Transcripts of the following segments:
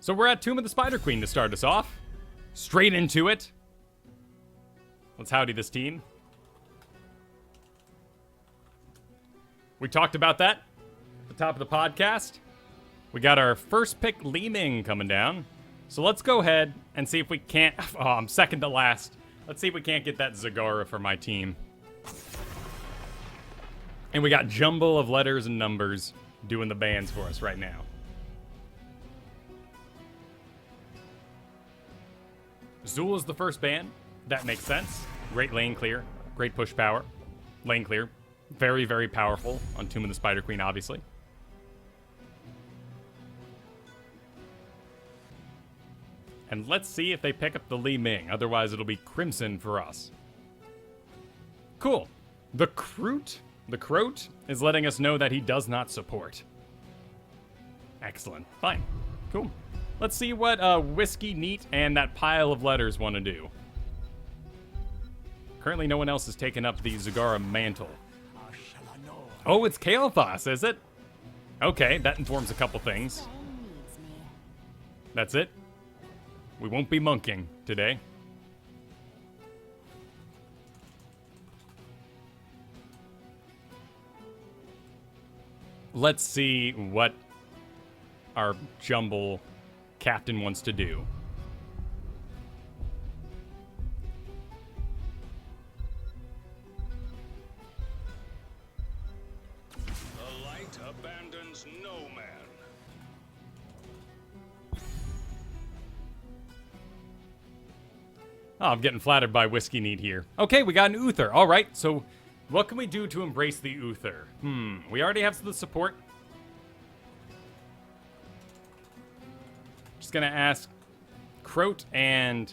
So we're at Tomb of the Spider Queen to start us off. Straight into it. Let's howdy this team. We talked about that at the top of the podcast. We got our first pick, Li Ming, coming down. So let's go ahead and see if we can't... Oh, I'm second to last. Let's see if we can't get that Zagara for my team. And we got jumble of letters and numbers doing the bands for us right now. Zul is the first band. That makes sense. Great lane clear. Great push power. Lane clear. Very, very powerful on Tomb of the Spider Queen, obviously. And let's see if they pick up the Li Ming. Otherwise, it'll be Crimson for us. Cool. The Croat is letting us know that he does not support. Excellent. Fine. Cool. Let's see what Whiskey, Neat, and that pile of letters want to do. Currently, no one else has taken up the Zagara mantle. Oh, it's Kael'thas, is it? Okay, that informs a couple things. That's it. We won't be monking today. Let's see what our jumble captain wants to do. The light abandons no man. Oh, I'm getting flattered by Whiskey Neat here. Okay, we got an Uther. All right, so what can we do to embrace the Uther? We already have the support. Just gonna ask Croat and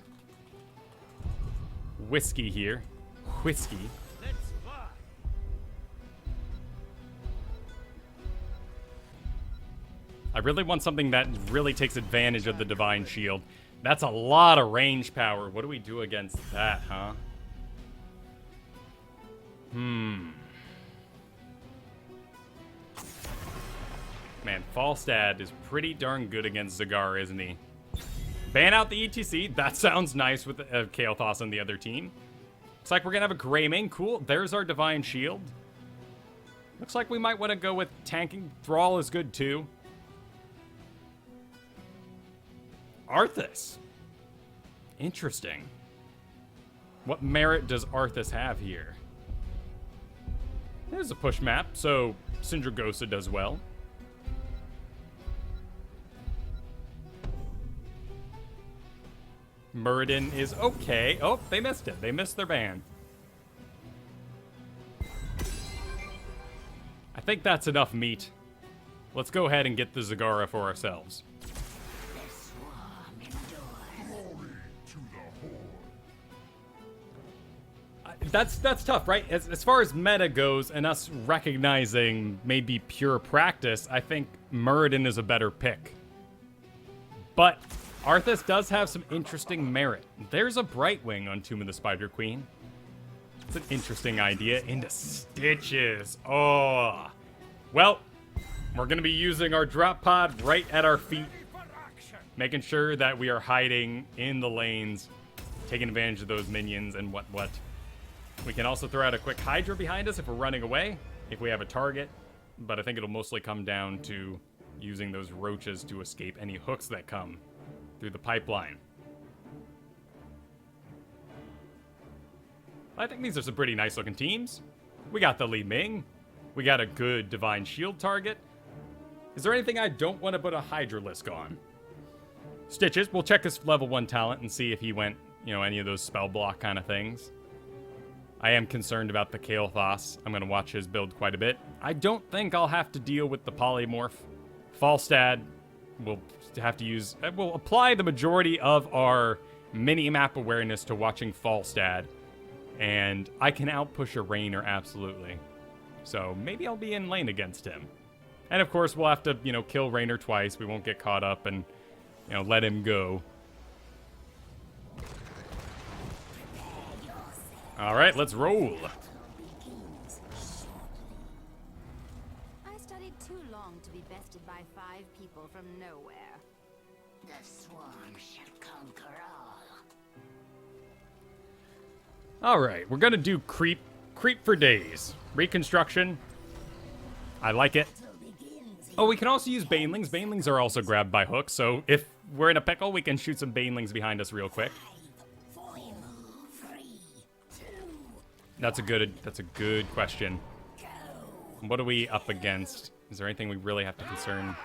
Whiskey here. Whiskey. Let's fly. I really want something that really takes advantage of the Divine Shield. That's a lot of range power. What do we do against that, huh? Man, Falstad is pretty darn good against Zagara, isn't he? Ban out the ETC. That sounds nice with Kael'thas on the other team. Looks like we're going to have a Greymane. Cool. There's our Divine Shield. Looks like we might want to go with tanking. Thrall is good, too. Arthas. Interesting. What merit does Arthas have here? There's a push map, so Sindragosa does well. Muradin is okay. Oh, they missed it. They missed their ban. I think that's enough meat. Let's go ahead and get the Zagara for ourselves. That's tough, right? As far as meta goes and us recognizing maybe pure practice, I think Muradin is a better pick. But Arthas does have some interesting merit. There's a Brightwing on Tomb of the Spider Queen. It's an interesting idea. Into Stitches. Oh. Well, we're going to be using our drop pod right at our feet. Making sure that we are hiding in the lanes. Taking advantage of those minions and what. We can also throw out a quick Hydra behind us if we're running away, if we have a target, but I think it'll mostly come down to using those roaches to escape any hooks that come through the pipeline. I think these are some pretty nice looking teams. We got the Li Ming. We got a good Divine Shield target. Is there anything I don't want to put a Hydralisk on? Stitches, we'll check his level 1 talent and see if he went, any of those spell block kind of things. I am concerned about the Kael'thas. I'm going to watch his build quite a bit. I don't think I'll have to deal with the Polymorph. Falstad will have to use... We'll apply the majority of our mini-map awareness to watching Falstad. And I can outpush a Raynor, absolutely. So maybe I'll be in lane against him. And of course, we'll have to, kill Raynor twice. We won't get caught up and, let him go. All right, let's roll. I studied too long to be bested by 5 people from nowhere. Alright, we're gonna do creep for days. Reconstruction. I like it. Oh, we can also use banelings. Banelings are also grabbed by hooks, so if we're in a pickle, we can shoot some banelings behind us real quick. That's a good question. What are we up against? Is there anything we really have to concern?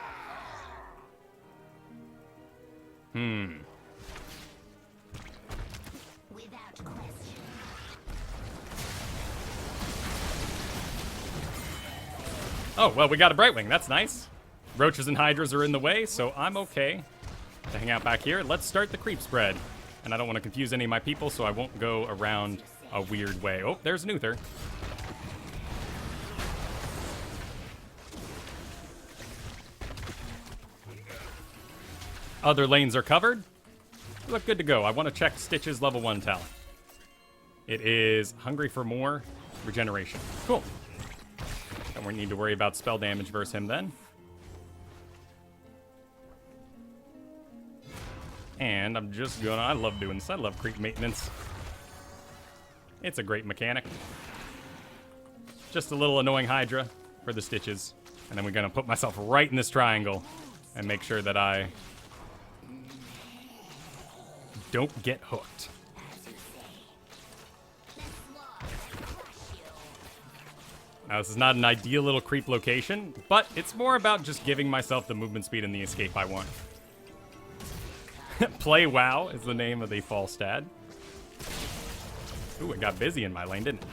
Oh, well, we got a Brightwing. That's nice. Roaches and Hydras are in the way, so I'm okay to hang out back here. Let's start the creep spread. And I don't want to confuse any of my people, so I won't go around a weird way. Oh, there's an Uther. Other lanes are covered. We look good to go. I want to check Stitch's level 1 talent. It is Hungry for More Regeneration. Cool. Don't need to worry about spell damage versus him then. And I'm just gonna... I love doing this. I love creep maintenance. It's a great mechanic. Just a little annoying Hydra for the Stitches. And then we're gonna put myself right in this triangle and make sure that I don't get hooked. Now, this is not an ideal little creep location, but it's more about just giving myself the movement speed and the escape I want. Play WoW is the name of the fall stat. Ooh, it got busy in my lane, didn't it?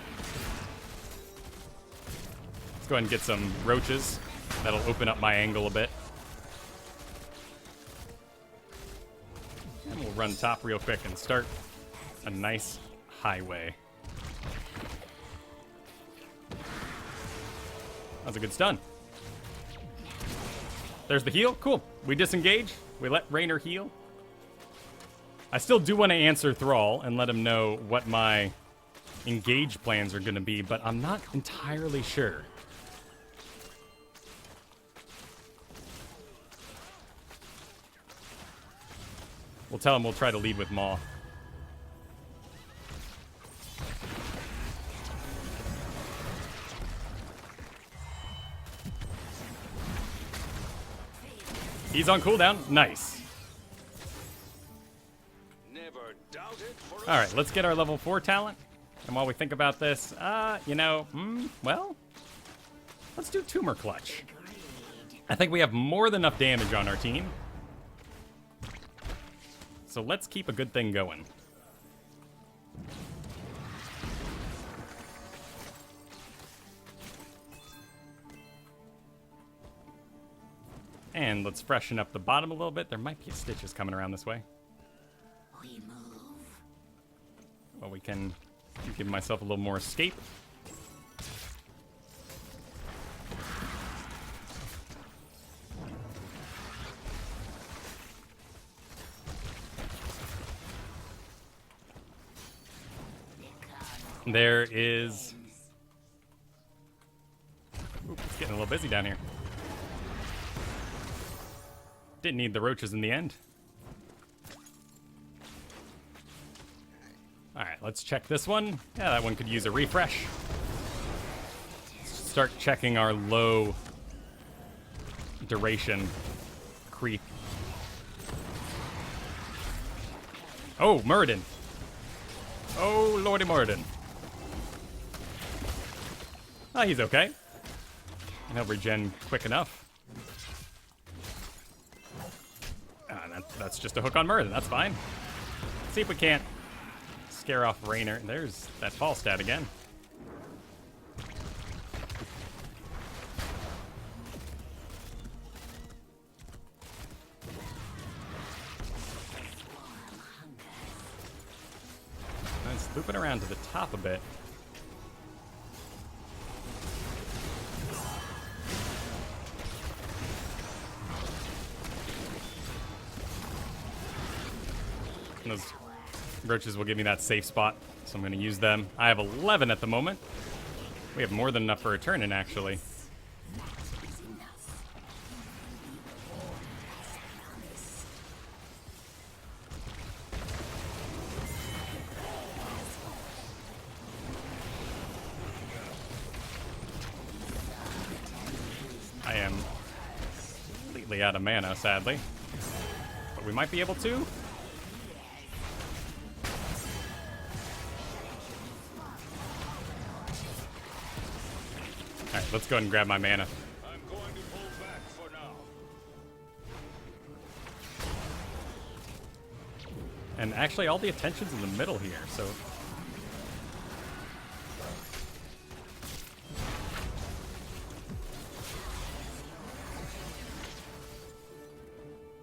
Let's go ahead and get some roaches. That'll open up my angle a bit. And we'll run top real quick and start a nice highway. That was a good stun. There's the heal. Cool. We disengage. We let Raynor heal. I still do want to answer Thrall and let him know what my engage plans are going to be, but I'm not entirely sure. We'll tell him we'll try to lead with Maw. He's on cooldown. Nice. Never doubt it for All right, let's get our level 4 talent. And while we think about this, well, let's do Tumor Clutch. I think we have more than enough damage on our team. So let's keep a good thing going. And let's freshen up the bottom a little bit. There might be a Stitches coming around this way. Well, we can give myself a little more escape. There is... Ooh, it's getting a little busy down here. Didn't need the roaches in the end. Alright, let's check this one. Yeah, that one could use a refresh. Let's start checking our low duration creep. Oh, Muradin. Oh, Lordy Muradin. Oh, he's okay. And he'll regen quick enough. That's just a hook on Muradin. That's fine. Let's see if we can't scare off Raynor. There's that fall stat again. Let's loop it around to the top a bit. And those roaches will give me that safe spot, so I'm going to use them. I have 11 at the moment. We have more than enough for a turn in, actually. really out of mana, sadly. But we might be able to. Alright, let's go ahead and grab my mana. I'm going to pull back for now. And actually, all the attention's in the middle here, so...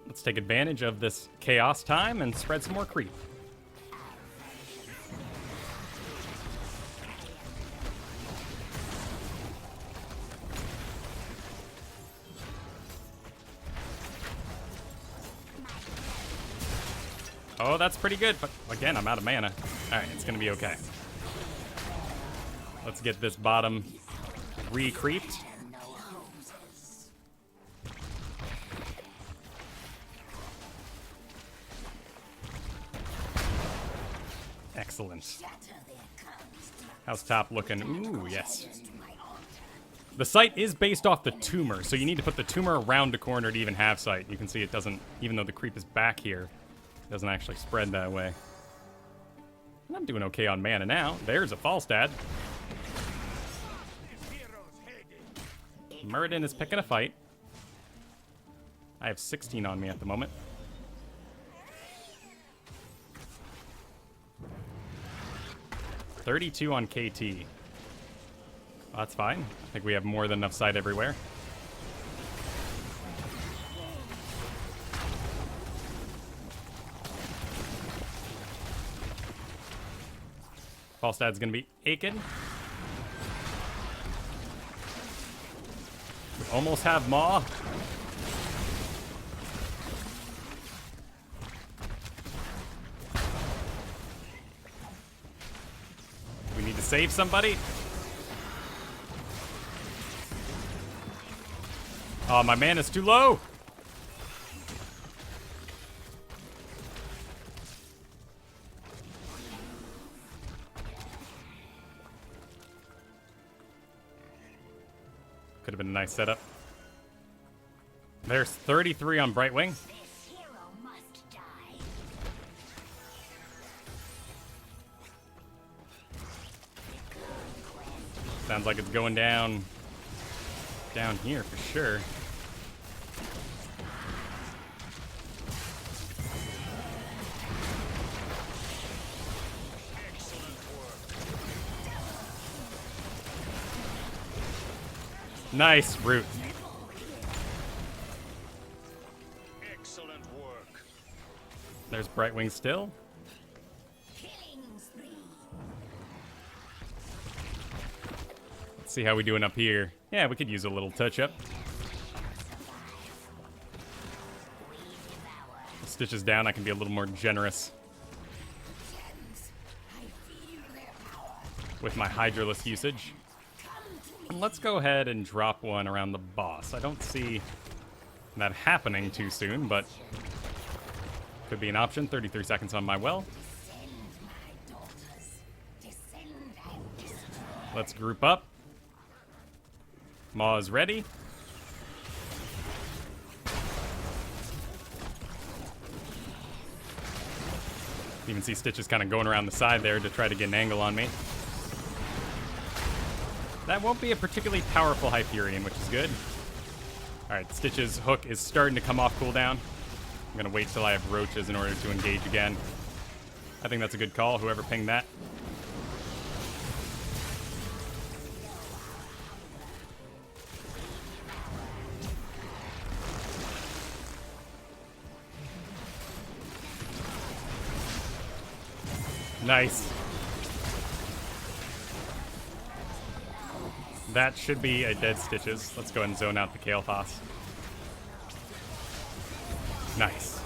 let's take advantage of this chaos time and spread some more creep. Oh, that's pretty good, but again, I'm out of mana. Alright, it's gonna be okay. Let's get this bottom re-creeped. Excellent. How's top looking? Ooh, yes. The sight is based off the tumor, so you need to put the tumor around the corner to even have sight. You can see it doesn't, even though the creep is back here, it doesn't actually spread that way. And I'm doing okay on mana now. There's a Falstad. Muradin is picking a fight. I have 16 on me at the moment. $32 on KT. Well, that's fine. I think we have more than enough sight everywhere. Falstad's gonna be aching. We almost have Maw. We need to save somebody. Oh, my mana's too low. Could have been a nice setup. There's 33 on Brightwing. Sounds like it's going down here for sure. Nice root. Excellent work. There's Brightwing still. Let's see how we doing up here. Yeah, we could use a little touch-up. Stitches down, I can be a little more generous with my Hydralisk usage. And let's go ahead and drop one around the boss. I don't see that happening too soon, but could be an option. 33 seconds on my well. Let's group up. Maw is ready. You can see Stitches kind of going around the side there to try to get an angle on me. That won't be a particularly powerful Hyperion, which is good. Alright, Stitch's hook is starting to come off cooldown. I'm going to wait till I have roaches in order to engage again. I think that's a good call, whoever pinged that. Nice. That should be a dead Stitches. Let's go ahead and zone out the Kael'thas. Nice.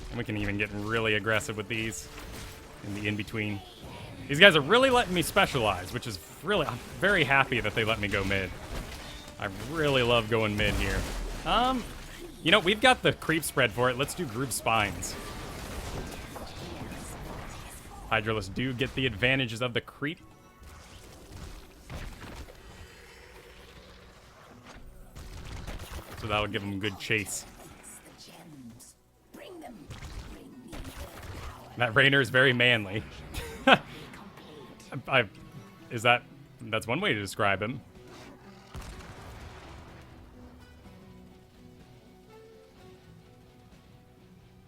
And we can even get really aggressive with these in the in-between. These guys are really letting me specialize, which is really... I'm very happy that they let me go mid. I really love going mid here. You know, we've got the creep spread for it. Let's do group spines. Hydralisk do get the advantages of the creep. So that'll give them good chase. That Rainer is very manly. That's one way to describe him.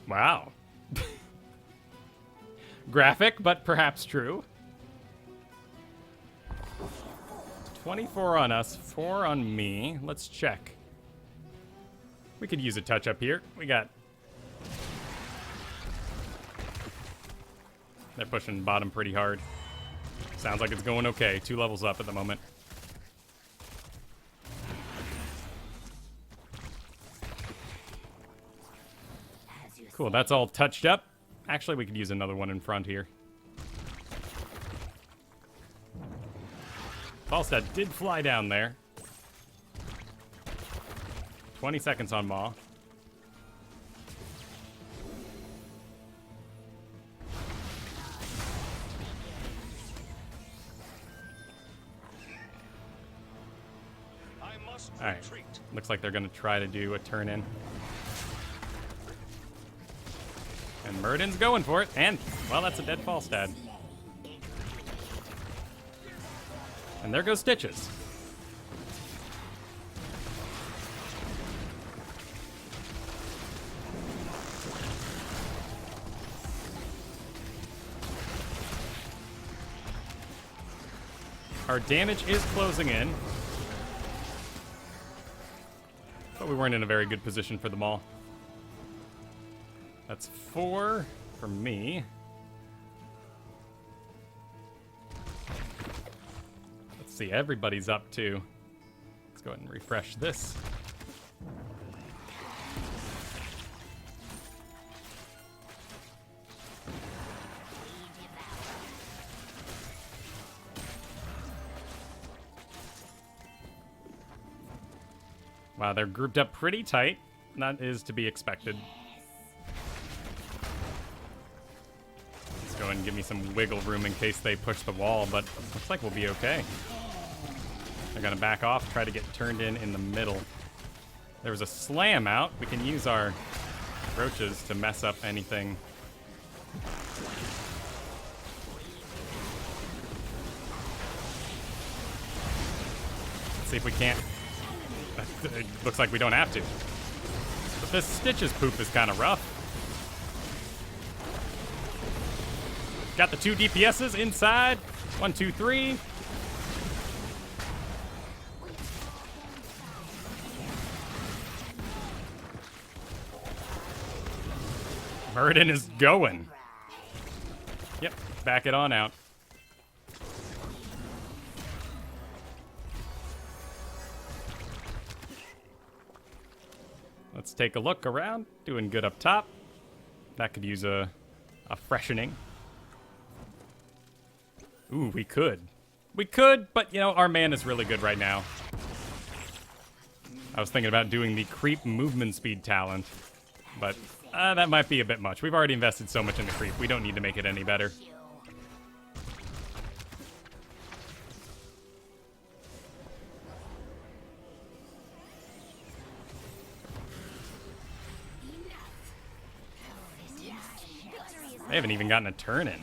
Wow. Graphic, but perhaps true. 24 on us, 4 on me. Let's check. We could use a touch up here. We got... They're pushing bottom pretty hard. Sounds like it's going okay. 2 levels up at the moment. Cool, that's all touched up. Actually, we could use another one in front here. Falstad did fly down there. 20 seconds on Maw. Alright, looks like they're going to try to do a turn in. And Muradin's going for it, and, well, that's a dead Falstad. And there goes Stitches. Our damage is closing in. But we weren't in a very good position for the Maul. That's 4 for me. Let's see, everybody's up too. Let's go ahead and refresh this. Wow, they're grouped up pretty tight. That is to be expected. Let's go ahead and give me some wiggle room in case they push the wall, but looks like we'll be okay. They're gonna back off, try to get turned in the middle. There was a slam out. We can use our roaches to mess up anything. Let's see if we can't. It looks like we don't have to. But this Stitches poop is kind of rough. Got the 2 DPSs inside. 1, 2, 3. Muradin is going. Yep, back it on out. Let's take a look around. Doing good up top. That could use a freshening. Ooh, we could. We could, but, you know, our man is really good right now. I was thinking about doing the creep movement speed talent, but that might be a bit much. We've already invested so much in the creep. We don't need to make it any better. They haven't even gotten a turn in.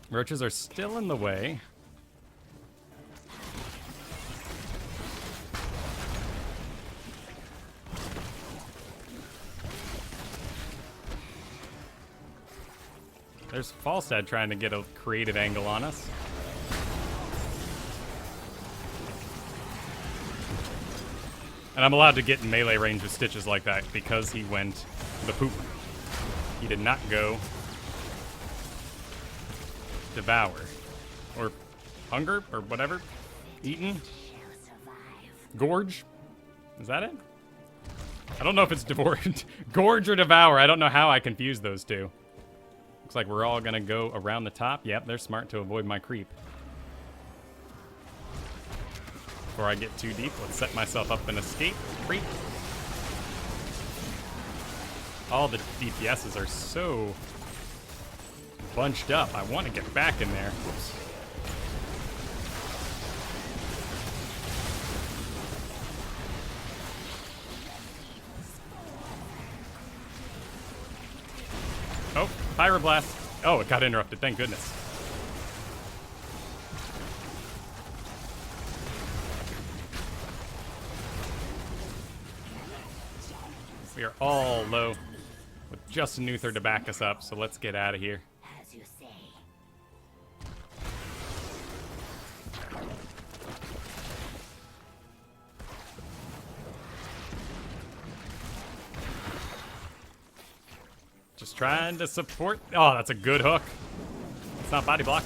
Roaches are still in the way. There's Falstad trying to get a creative angle on us. And I'm allowed to get in melee range with Stitches like that because he went the poop. He did not go devour. Or hunger, or whatever. Eaten. Gorge. Is that it? I don't know if it's devoured. Gorge or devour. I don't know how I confused those two. Looks like we're all gonna go around the top. Yep, they're smart to avoid my creep. Before I get too deep, let's set myself up and escape. Creep. all the DPSs are so bunched up. I want to get back in there. Whoops. Oh, Pyroblast. Oh, it got interrupted. Thank goodness. We are all low with just an Uther to back us up, so let's get out of here. As you say. Just trying to support. Oh, that's a good hook. It's not body block.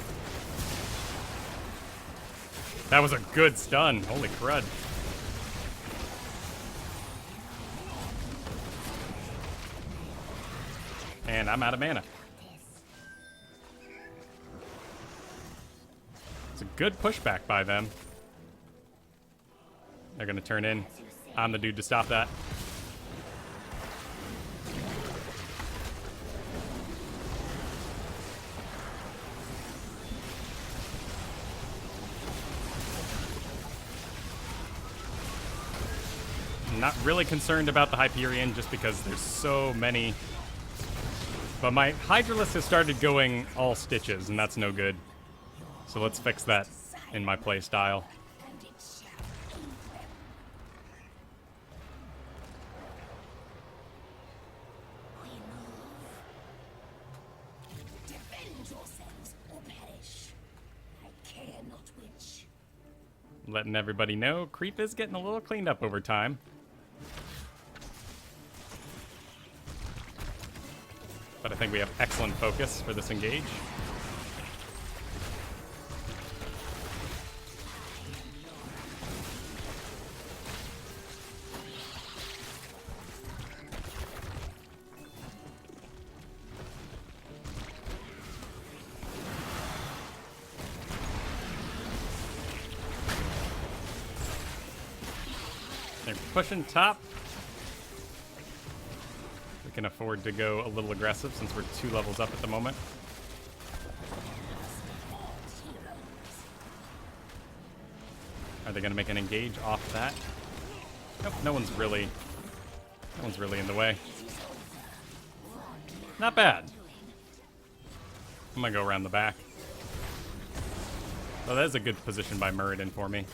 That was a good stun. Holy crud. And I'm out of mana. It's a good pushback by them. They're gonna turn in. I'm the dude to stop that. I'm not really concerned about the Hyperion just because there's so many. But my Hydralisk has started going all stitches, and that's no good. So let's fix that in my play style. And it shall keep them. We move. Defend yourselves or perish. I care not which. Letting everybody know, creep is getting a little cleaned up over time. But I think we have excellent focus for this engage. They're pushing top. We can afford to go a little aggressive since we're 2 levels up at the moment. Are they going to make an engage off that? Nope, no one's really in the way. Not bad. I'm going to go around the back. Well, that is a good position by Muradin for me.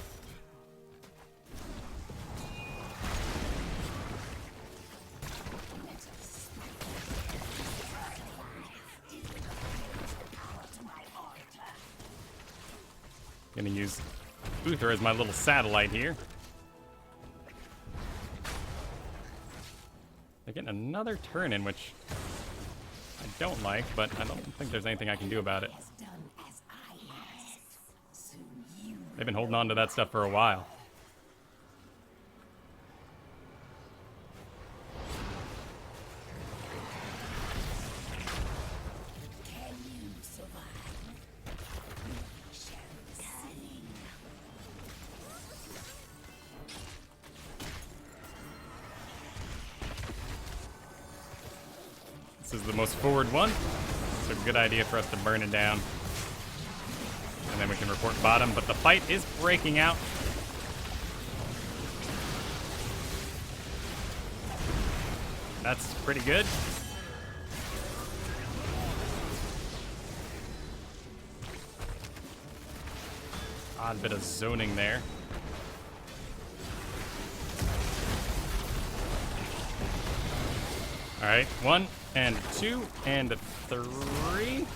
Gonna use Uther as my little satellite here. They're getting another turn in, which I don't like, but I don't think there's anything I can do about it. They've been holding on to that stuff for a while. This is the most forward one. It's a good idea for us to burn it down. And then we can report bottom, but the fight is breaking out. That's pretty good. Odd bit of zoning there. All right, 1 and 2 and 3.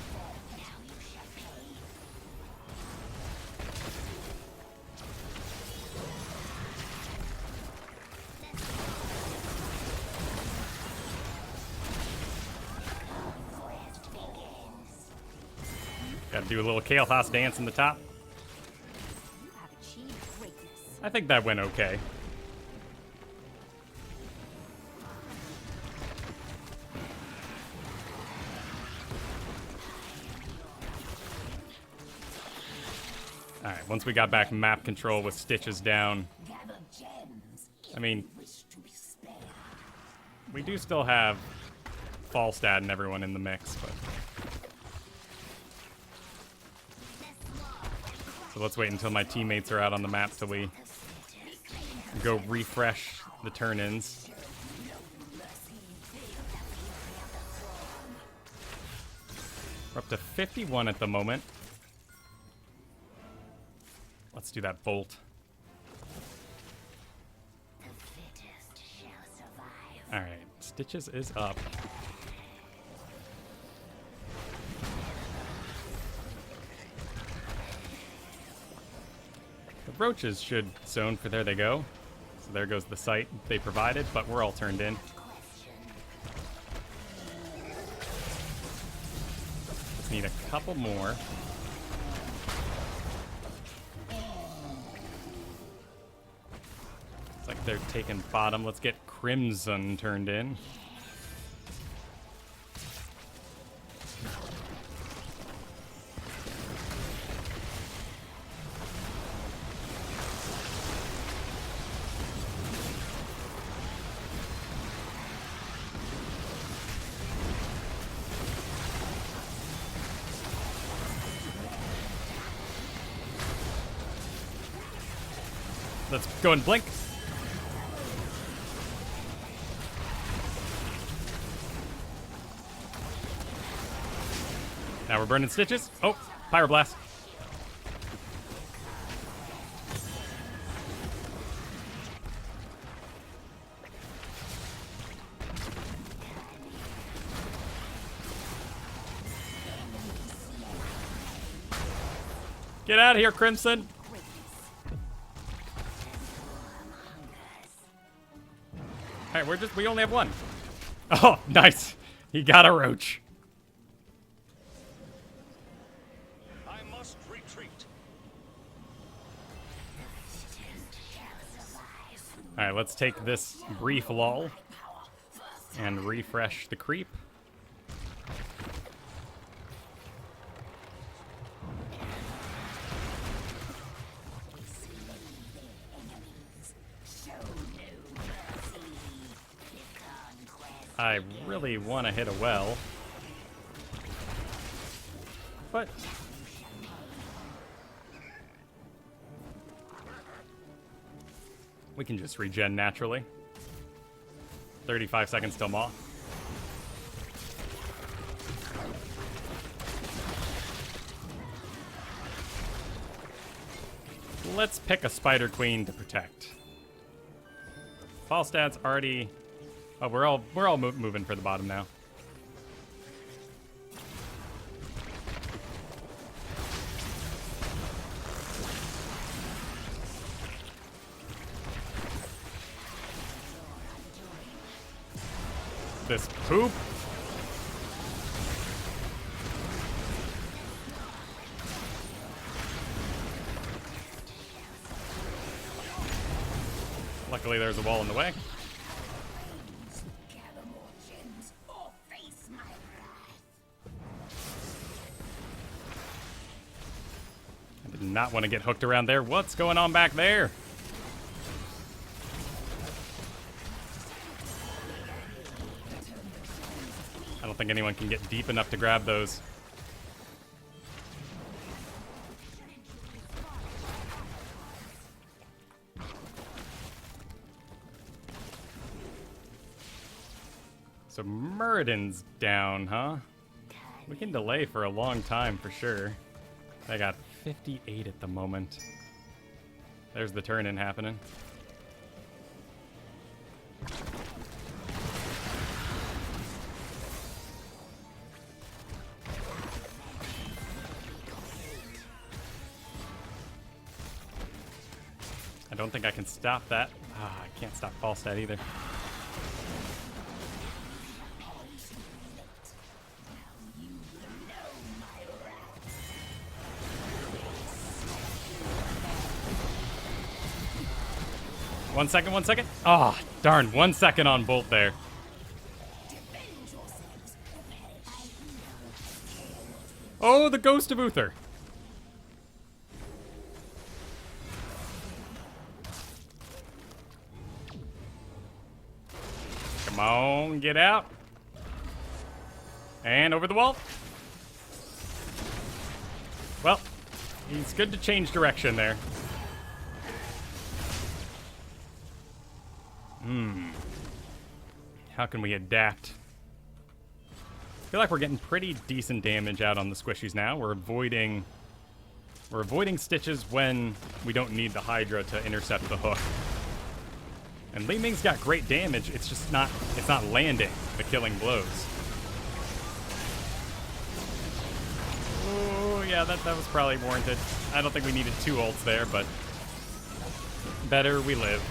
Got to do a little Kale House dance in the top. You have achieved greatness. I think that went okay. Alright, once we got back map control with stitches down, Gather gems. I mean, Wish to be spared. we do still have Falstad and everyone in the mix, but... So let's wait until my teammates are out on the map till we go refresh the turn-ins. We're up to 51 at the moment. Let's do that bolt. Alright, Stitches is up. The roaches should zone for there they go. So there goes the site they provided, but we're all turned in. Just need a couple more. It's like they're taking bottom. Let's get Crimson turned in. Let's go and blink. Now we're burning Stitches. Oh, Pyroblast. Get out of here, Crimson. Alright, we only have one. Oh, nice. He got a roach. I must retreat. Alright, let's take this brief lull and refresh the creep. I really want to hit a well, but we can just regen naturally. 35 seconds till Maw. Let's pick a Spider Queen to protect. Falstad's already... Oh, we're all moving for the bottom now. This poop. Luckily, there's a wall in the way. Not want to get hooked around there. What's going on back there? I don't think anyone can get deep enough to grab those. So Muradin's down, huh? We can delay for a long time for sure. I got 58 at the moment. There's the turn-in happening. I don't think I can stop that. I can't stop Falstad either. One second. Oh, darn. 1 second on Bolt there. Oh, the Ghost of Uther. Come on, get out. And over the wall. Well, it's good to change direction there. How can we adapt? I feel like we're getting pretty decent damage out on the squishies now. We're avoiding stitches when we don't need the Hydra to intercept the hook. And Li Ming's got great damage. It's just not landing the killing blows. Oh yeah, that was probably warranted. I don't think we needed 2 ults there, but better we live.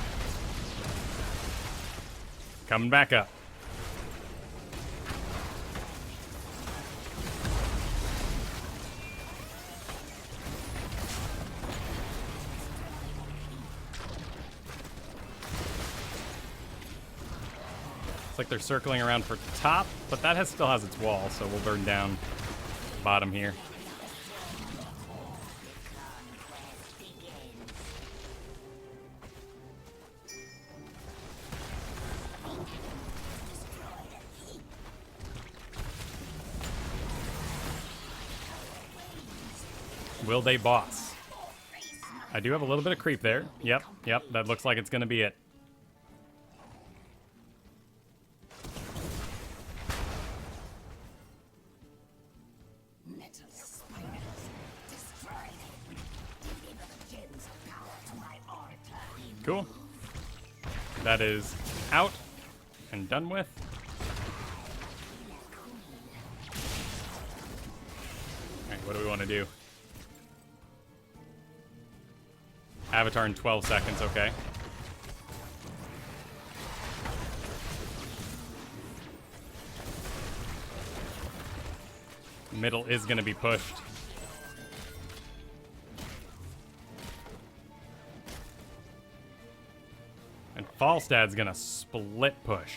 Coming back up. Like they're circling around for top, but that still has its wall, so we'll burn down bottom here. Will they boss? I do have a little bit of creep there. Yep, that looks like it's gonna be it. Cool. That is out and done with. Alright, what do we want to do? Avatar in 12 seconds, okay. Middle is going to be pushed. And Falstad's gonna split push.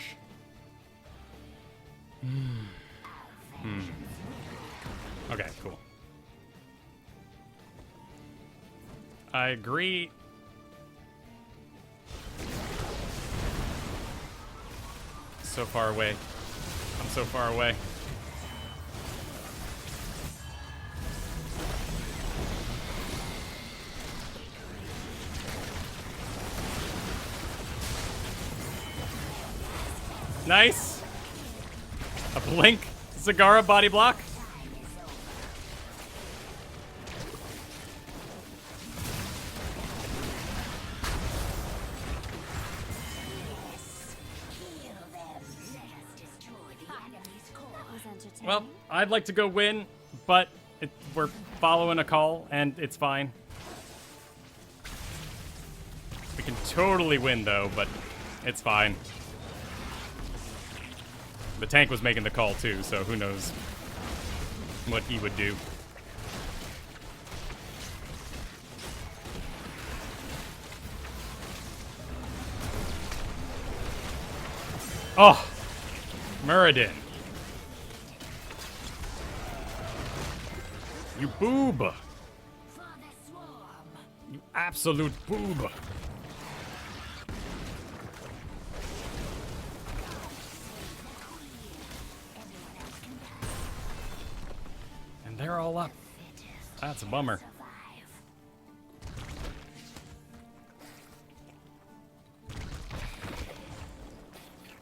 Okay, cool. I agree. So far away. I'm so far away. Nice. A blink. Zagara body block. Well, I'd like to go win, but we're following a call, and it's fine. We can totally win, though, but it's fine. The tank was making the call, too, so who knows what he would do. Oh! Muradin. You boob! You absolute boob! And they're all up. That's a bummer.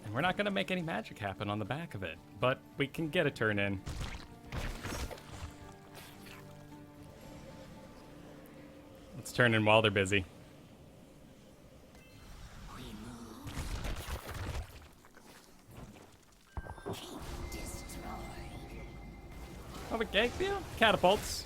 And we're not gonna make any magic happen on the back of it, but we can get a turn in. Let's turn in while they're busy. Oh, okay, yeah, catapults.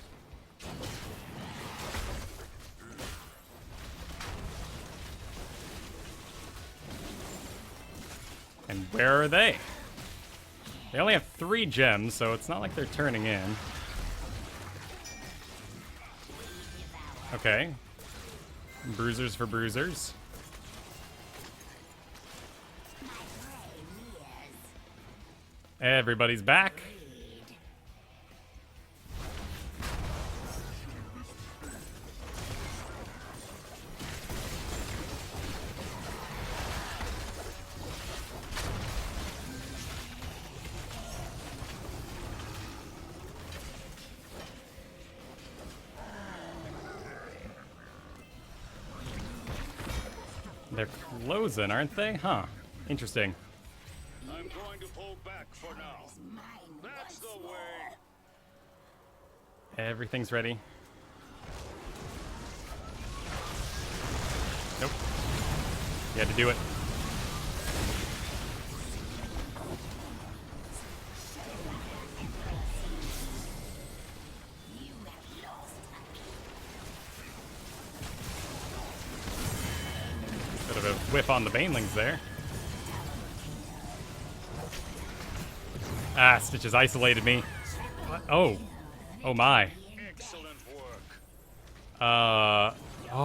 And where are they? They only have 3 gems, so it's not like they're turning in. Okay. Bruisers for bruisers. Everybody's back. They're closing, aren't they? Huh. Interesting. I'm going to pull back for now. That's the way. Everything's ready. Nope. You had to do it. Bit of a whiff on the banelings there. Ah, Stitches isolated me. What? Oh. Oh my. Excellent work. Oh,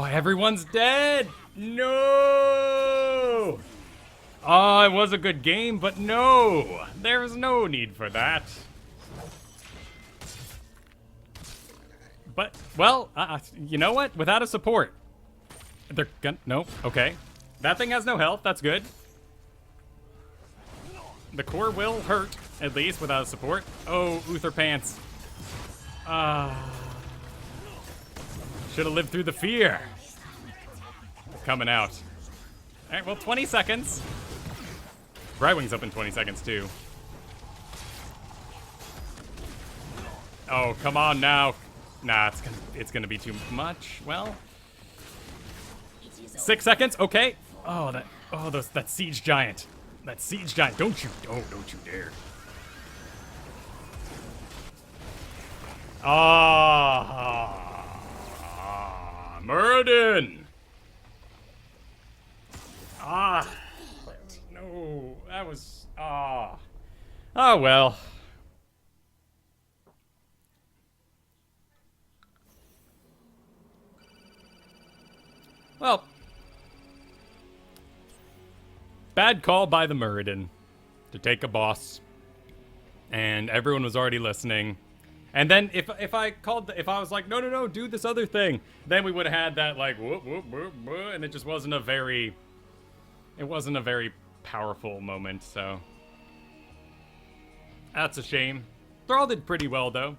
everyone's dead! No! Oh, it was a good game, but no! There was no need for that. But, well, you know what? Without a support. They're gonna, nope, okay. That thing has no health, that's good. The core will hurt, at least, without support. Oh, Uther Pants. Should have lived through the fear. Coming out. Alright, well, 20 seconds. Brightwing's up in 20 seconds, too. Oh, come on now. Nah, it's gonna be too much. Well, 6 seconds, okay. Oh, that siege giant. That siege giant. Don't you dare. Muradin. No, that was, oh well. Well, bad call by the Muradin to take a boss, and everyone was already listening. And then if I was like, no, do this other thing, then we would have had that like whoop, whoop, whoop, whoop, and it just wasn't a very powerful moment. So that's a shame. Thrall did pretty well though.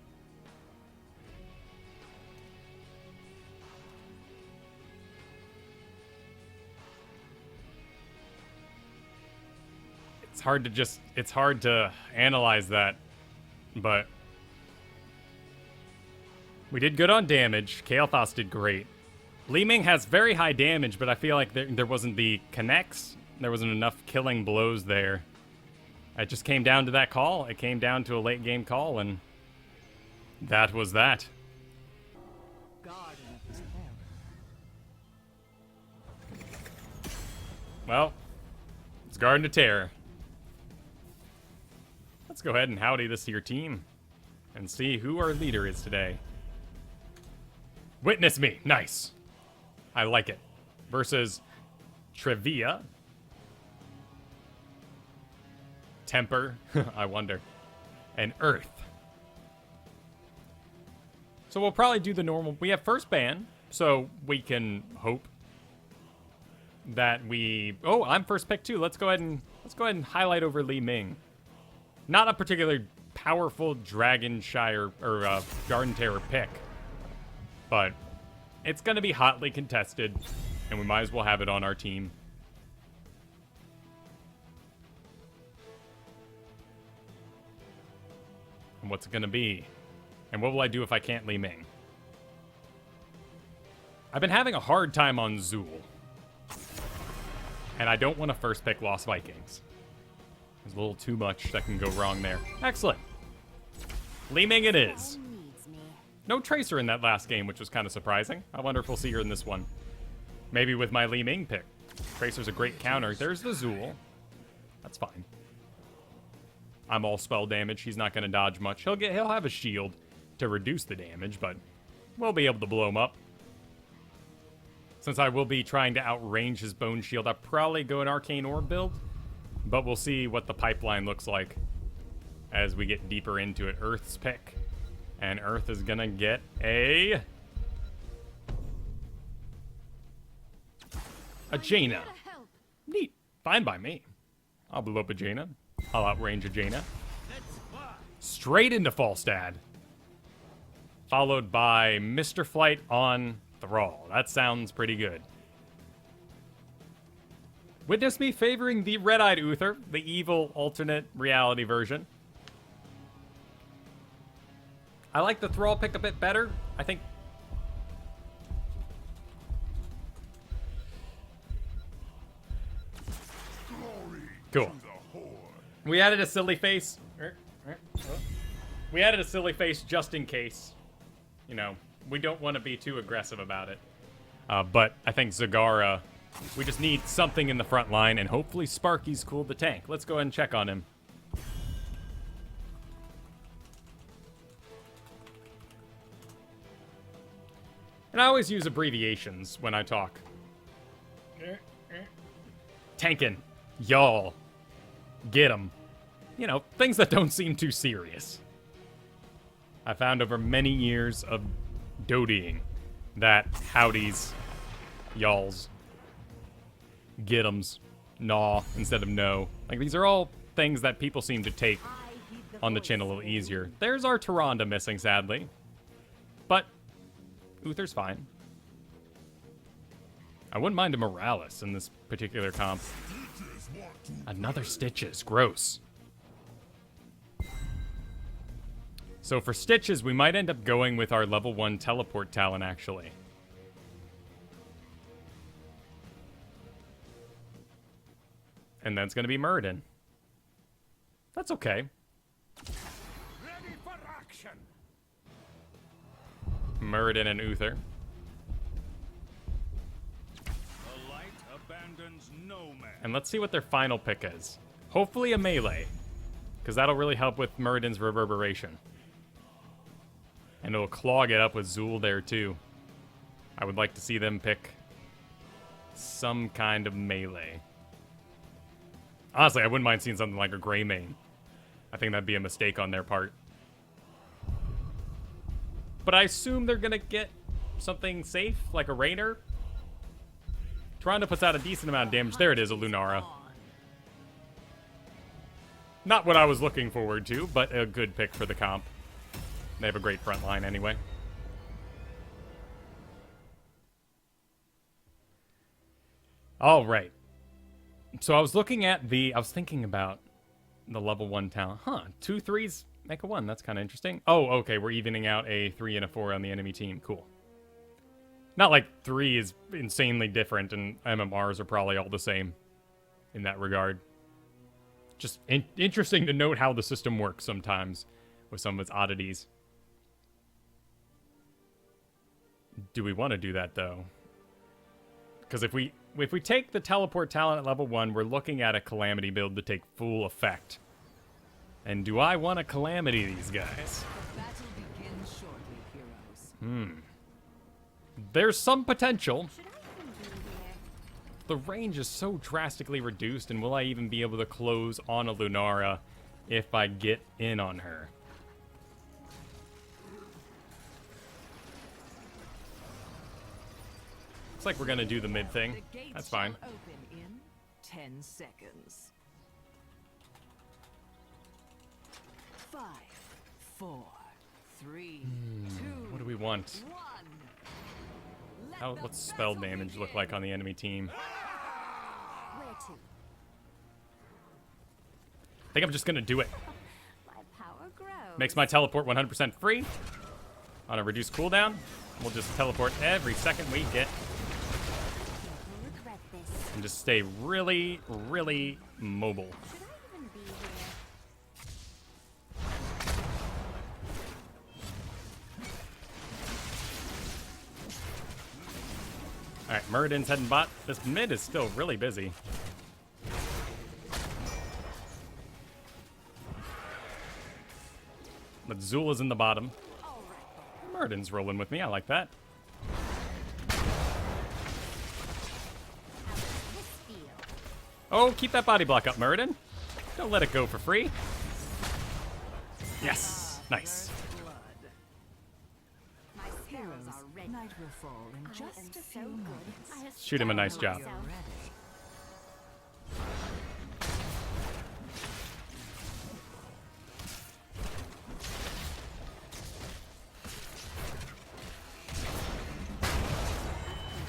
It's hard to analyze that, but we did good on damage. Kael'thas did great. Li Ming has very high damage, but I feel like there wasn't the connects. There wasn't enough killing blows there. It just came down to that call. It came down to a late game call, and that was that. Well, it's Garden of Terror. Let's go ahead and howdy this here team and see who our leader is today. Witness me. Nice. I like it. Versus Trivia. Temper. I wonder. And Earth. So we'll probably do the normal. We have first ban, so we can hope that we... Oh, I'm first pick too. Let's go ahead and highlight over Li Ming. Not a particularly powerful Dragonshire or Garden Terror pick, but it's going to be hotly contested, and we might as well have it on our team. And what's it going to be? And what will I do if I can't Li Ming? I've been having a hard time on Zool, and I don't want to first pick Lost Vikings. There's a little too much that can go wrong there. Excellent. Li Ming it is. No Tracer in that last game, which was kind of surprising. I wonder if we'll see her in this one. Maybe with my Li Ming pick. Tracer's a great counter. There's the Zool. That's fine. I'm all spell damage. He's not going to dodge much. He'll have a shield to reduce the damage, but we'll be able to blow him up. Since I will be trying to outrange his Bone Shield, I'll probably go an Arcane Orb build. But we'll see what the pipeline looks like as we get deeper into it. Earth's pick. And Earth is gonna get a Jaina. Neat. Fine by me. I'll blow up a Jaina. I'll outrange a Jaina. Straight into Falstad. Followed by Mr. Flight on Thrall. That sounds pretty good. Witness me favoring the red-eyed Uther, the evil alternate reality version. I like the Thrall pick a bit better. I think... Cool. We added a silly face. We added a silly face just in case. You know, we don't want to be too aggressive about it. But I think Zagara, we just need something in the front line, and hopefully Sparky's cool the tank. Let's go ahead and check on him. And I always use abbreviations when I talk. Tankin'. Y'all. Get 'em. You know, things that don't seem too serious. I found over many years of dotying that howdies, y'alls, get 'ems, nah instead of no. Like, these are all things that people seem to take on the chin a little easier. There's our Tyrande missing, sadly. But Uther's fine. I wouldn't mind a Morales in this particular comp. Another Stitches. Gross. So for Stitches, we might end up going with our level 1 teleport talent, actually. And that's going to be Muradin. That's okay. Ready for action. Muradin and Uther. The light abandons no man. And let's see what their final pick is. Hopefully a melee, because that'll really help with Muradin's reverberation. And it'll clog it up with Zool there, too. I would like to see them pick some kind of melee. Honestly, I wouldn't mind seeing something like a Grey Mane. I think that'd be a mistake on their part. But I assume they're going to get something safe, like a Rainer. Tyrande puts out a decent amount of damage. There it is, a Lunara. Not what I was looking forward to, but a good pick for the comp. They have a great front line anyway. All right. So I was looking at I was thinking about the level 1 talent. Huh, 2 3s make a 1. That's kind of interesting. Oh, okay, we're evening out a 3 and a 4 on the enemy team. Cool. Not like 3 is insanely different, and MMRs are probably all the same in that regard. Just interesting to note how the system works sometimes with some of its oddities. Do we want to do that, though? Because if we take the teleport talent at level 1, we're looking at a Calamity build to take full effect. And do I want to Calamity these guys? The battle begins shortly, heroes. There's some potential. Should I even be here? The range is so drastically reduced, and will I even be able to close on a Lunara if I get in on her? Looks like we're gonna do the mid thing. The gates That's fine. shall open in 10 seconds. 5, 4, 3, 2, What do we want? 1. What's spell damage look like on the enemy team? Where to? I think I'm just gonna do it. My power grows. Makes my teleport 100% free on a reduced cooldown. We'll just teleport every second we get You'll regret this. and just stay really, really mobile. Should I even be here? Alright, Muradin's heading bot. This mid is still really busy. But Zool is in the bottom. Muradin's rolling with me. I like that. This feel. Oh, keep that body block up, Muradin. Don't let it go for free. Yes. Nice. Blood. My spells are ready. Night will fall in I just am a so few good. moments. I have Shoot him a nice styled job. You're myself. ready.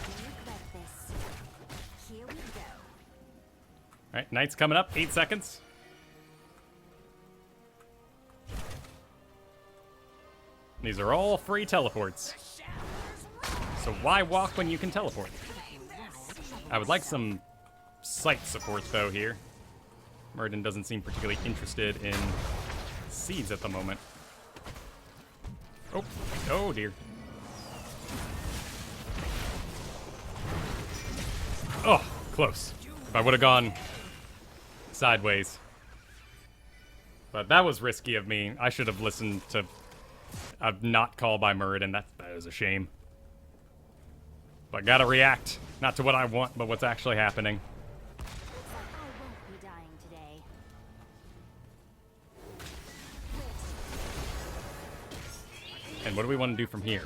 You'll regret this. Here we go. Alright, Knight's coming up. 8 seconds. These are all free teleports. So why walk when you can teleport? I would like some sight support, though, here. Murden doesn't seem particularly interested in seeds at the moment. Oh, oh dear. Oh, close. If I would have gone sideways. But that was risky of me. I should have listened to a not call by Murden. That is a shame. But gotta react. Not to what I want, but what's actually happening. Looks like I won't be dying today. And what do we want to do from here?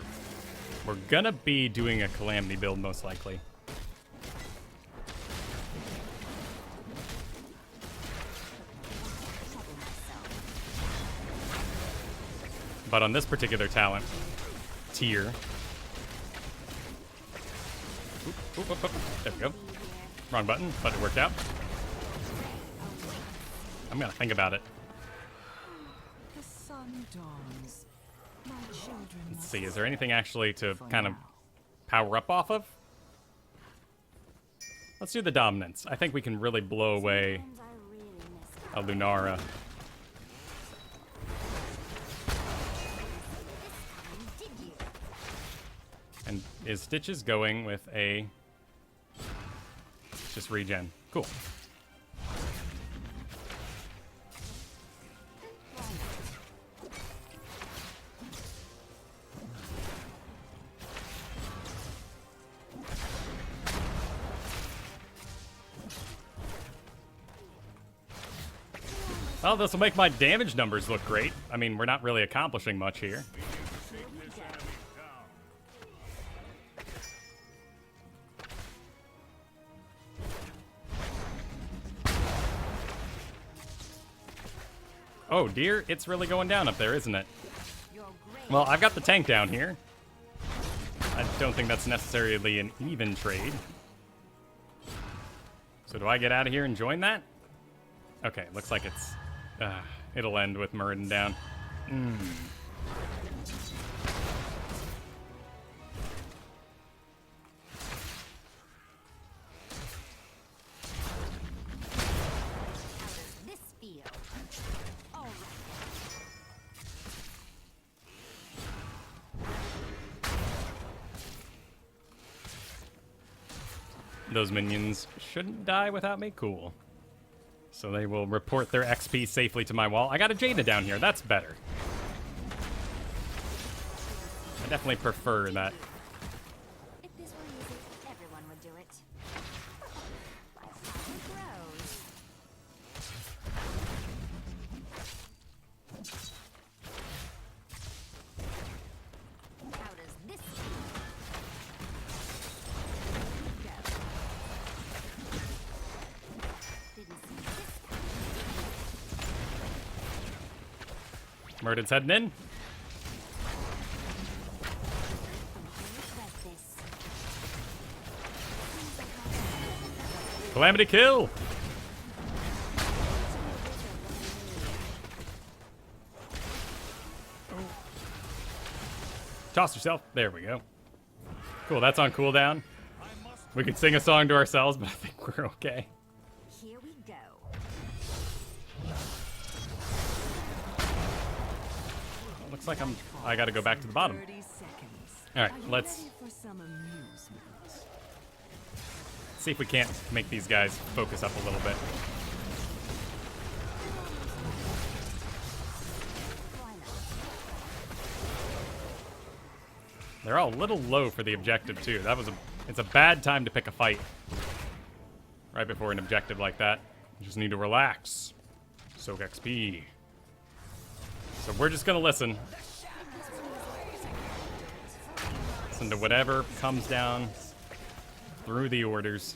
We're gonna be doing a Calamity build, most likely. But on this particular talent tier... Oop, oop, oop. There we go. Wrong button, but it worked out. I'm gonna think about it. The sun dawns. My children Let's must see, is there anything actually to for kind of now. power up off of? Let's do the dominance. I think we can really blow away Sometimes I really miss a Lunara. Did you? And is Stitches going with a... just regen. Cool. Well, this will make my damage numbers look great. I mean, we're not really accomplishing much here. Oh dear, it's really going down up there, isn't it? Well, I've got the tank down here. I don't think that's necessarily an even trade. So do I get out of here and join that? Okay, looks like it's... it'll end with Murden down. This feel. All right. Those minions shouldn't die without me. Cool. So they will report their XP safely to my wall. I got a Jaina down here. That's better. I definitely prefer that. If this were easy, everyone would do it. That's how it grows. How does this feel? Didn't see this Murden's heading in. regret this. Calamity kill. Toss yourself. There we go. Cool, that's on cooldown. We could sing a song to ourselves, but I think we're okay. Here we go. Looks like I gotta go back to the bottom. 30 seconds. All right, Are you let's ready for some amusement? see if we can't make these guys focus up a little bit. Why not? They're all a little low for the objective too. It's a bad time to pick a fight right before an objective like that. You just need to relax. Soak XP. So we're just gonna listen. Listen to whatever comes down through the orders.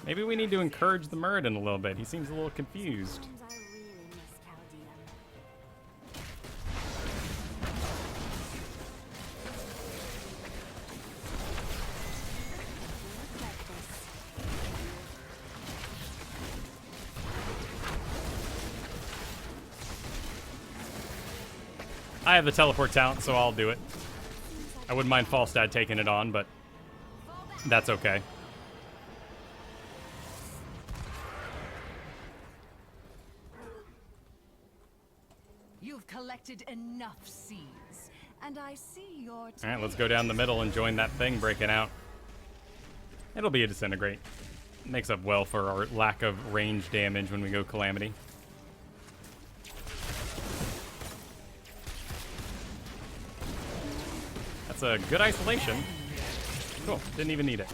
Maybe we need to encourage the Murden a little bit. He seems a little confused. Sometimes I really miss Chaldean. I have the teleport talent, so I'll do it. I wouldn't mind Falstad taking it on, but that's okay. You've collected enough seeds, and I see your. All right, let's go down the middle and join that thing breaking out. It'll be a disintegrate. Makes up well for our lack of range damage when we go Calamity. That's a good isolation. Cool, didn't even need it.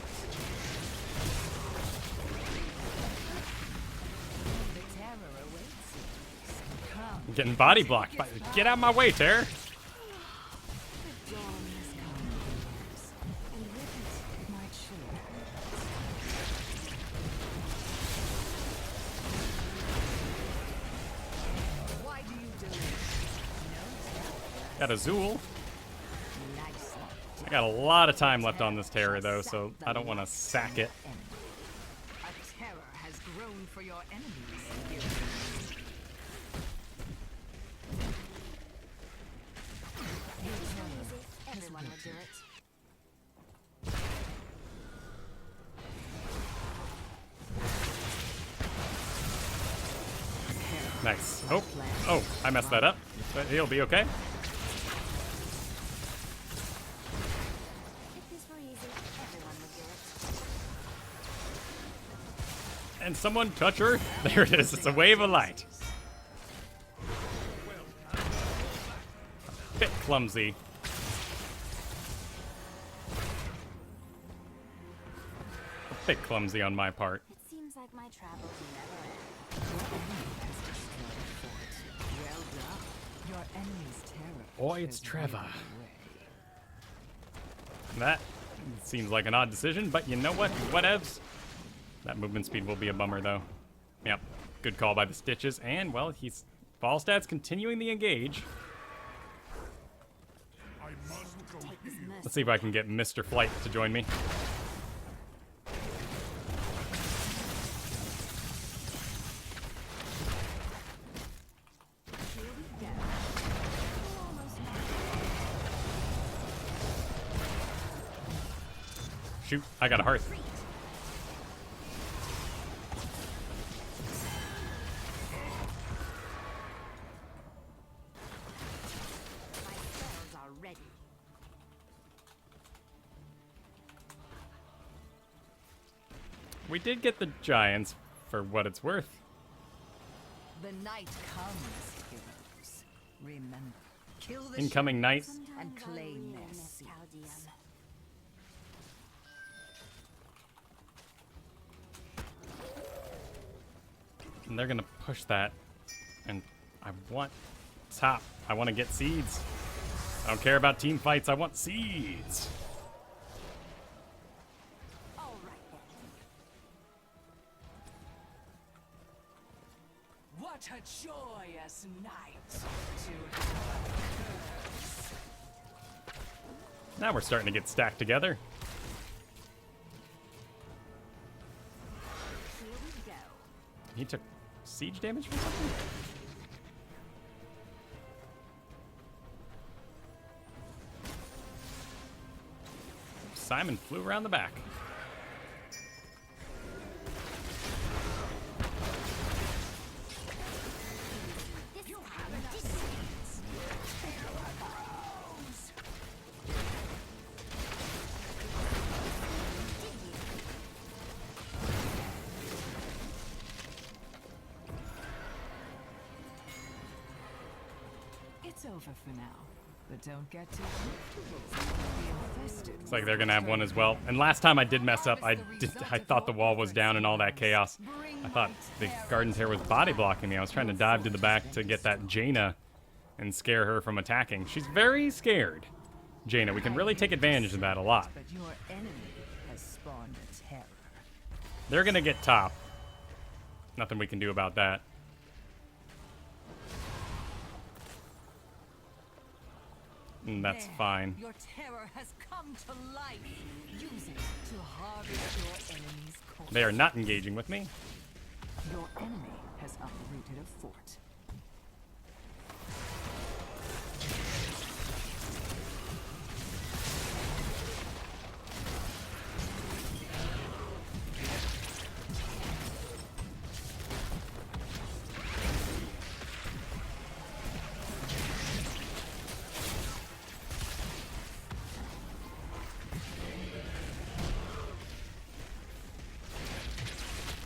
The terror awaits you. Come. I'm getting body blocked. Get out of my way, Terror. The dawn has come, and with it, my children. Why do you delay? Got a Zool. Nice. I got a lot of time left on this Terror, though, so I don't want to sack it. A terror has grown for your enemies. Heroes. Everyone would do it. Nice. Oh, I messed that up, but he'll be okay. If this were easy, everyone would do it. And someone touch her. There it is. It's a wave of light. Bit clumsy. A bit clumsy on my part. It seems like my travels never end. Well done. Your enemy's terror. Boy, it's has Trevor. withered away. That seems like an odd decision, but you know what? Whatevs. That movement speed will be a bummer, though. Yep. Good call by the Stitches. And, well, Falstad's continuing the engage. Let's see if I can get Mr. Flight to join me. Shoot, I got a hearth. My spells are ready. We did get the Giants, for what it's worth. The night comes, heroes. Remember, kill the Incoming knight. Sometimes and I claim really their miss seeds. Caldeum. And they're gonna push that. And I want top. I want to get seeds. I don't care about team fights. I want seeds. All right then. What a joyous night to have. Now we're starting to get stacked together. Here we go. He took siege damage from something? Simon flew around the back. You have a distance. It's over for now, but don't get too comfortable. The infested It's like they're gonna have one as well. And last time I did mess up. I thought the wall was down and all that chaos. I thought the Garden Tear was body blocking me. I was trying to dive to the back to get that Jaina and scare her from attacking. She's very scared. Jaina, we can really take advantage of that a lot. But your enemy has spawned a terror. They're gonna get top. Nothing we can do about that. And that's There, fine. Your terror has come to life. Use it to harvest your enemy's corpse. They are not engaging with me. Your enemy has uprooted a fort.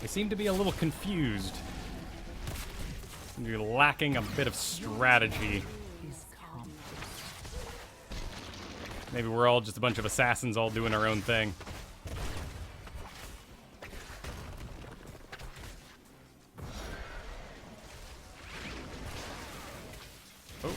They seem to be a little confused. You're lacking a bit of strategy. Maybe we're all just a bunch of assassins all doing our own thing. Oh.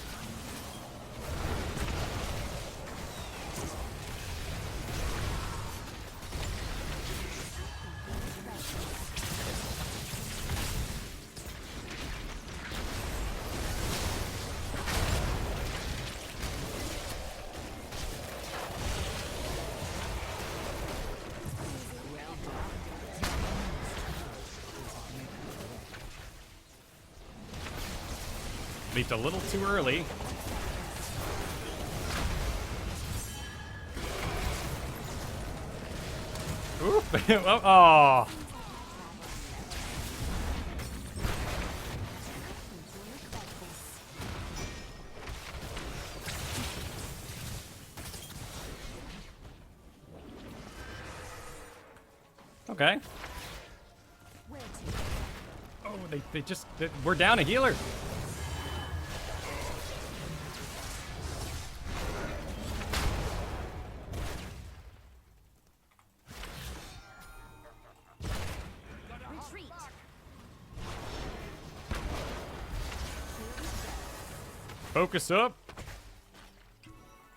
Leaped a little too early. Oop. Oh. Okay. Oh, we're down a healer. Focus up.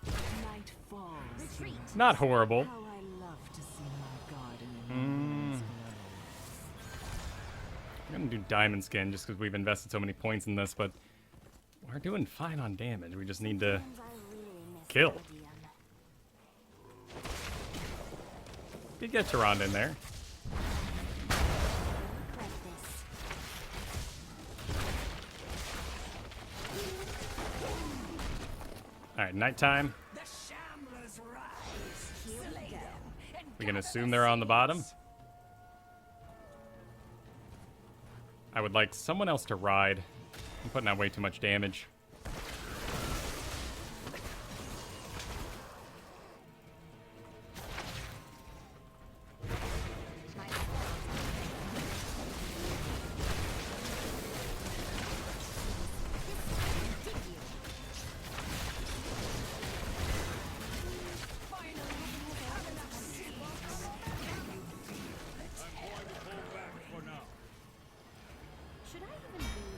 Night falls. Retreat. Not horrible. How I love to see my garden. I'm gonna do diamond skin just because we've invested so many points in this, but we're doing fine on damage. We just need to kill. Did get Tyrande in there. All right, nighttime. We can assume they're on the bottom. I would like someone else to ride. I'm putting out way too much damage.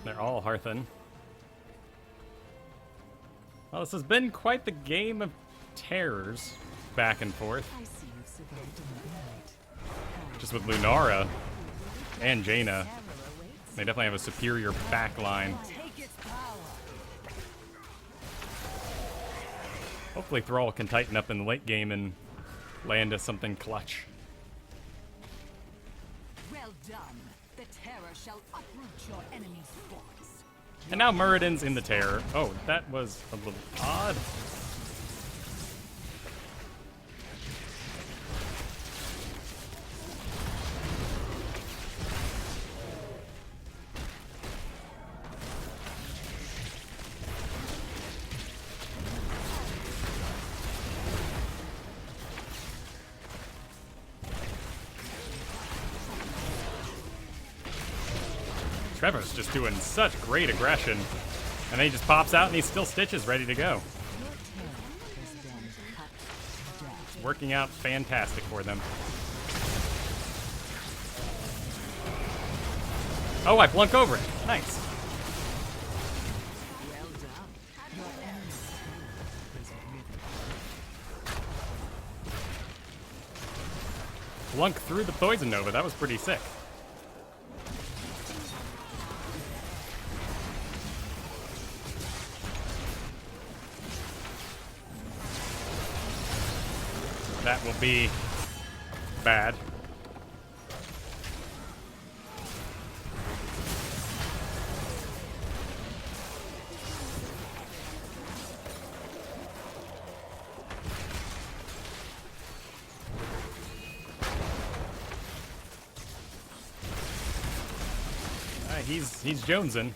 They're all Hearthen. Well, this has been quite the game of terrors, back and forth. I see you've survived another night. Just with Lunara and Jaina. They definitely have a superior back line. Hopefully Thrall can tighten up in the late game and land us something clutch. Well done. The terror shall uproot your enemy's force. And now Muradin's in the terror. Oh, that was a little odd. Trevor's just doing such great aggression. And then he just pops out and he's still Stitches ready to go. It's working out fantastic for them. Oh, I flunk over it. Nice. Flunk through the Poison Nova. That was pretty sick. That will be bad. He's jonesing.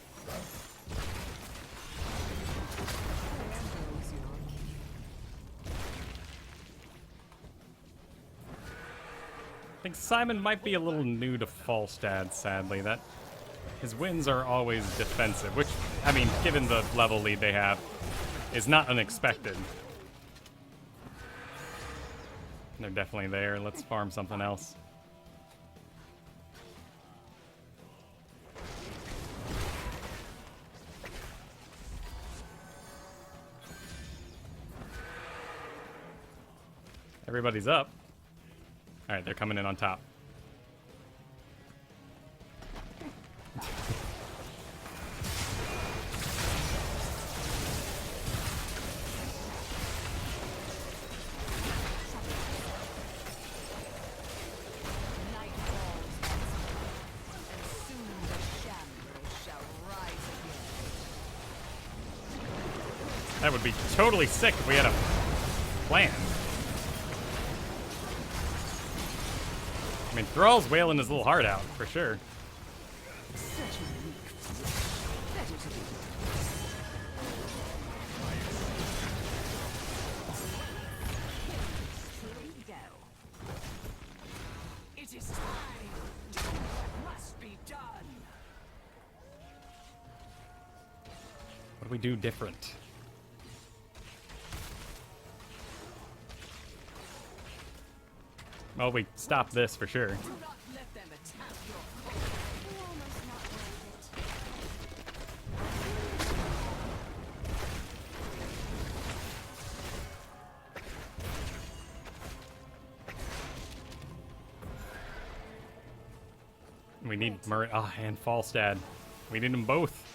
I think Simon might be a little new to Falstad, sadly. That his wins are always defensive, which, I mean, given the level lead they have, is not unexpected. They're definitely there. Let's farm something else. Everybody's up. All right, they're coming in on top. Night falls once more, and soon the shamblers shall rise again. That would be totally sick if we had a plan. I mean, Thrall's wailing his little heart out, for sure. Such a weak fool. Better to be. Here we go. It is time. Doom must be done. What do we do different? Well, we stop this for sure. Do not let them attack your core. We're almost not worth it. We need Murray and Falstad. We need them both.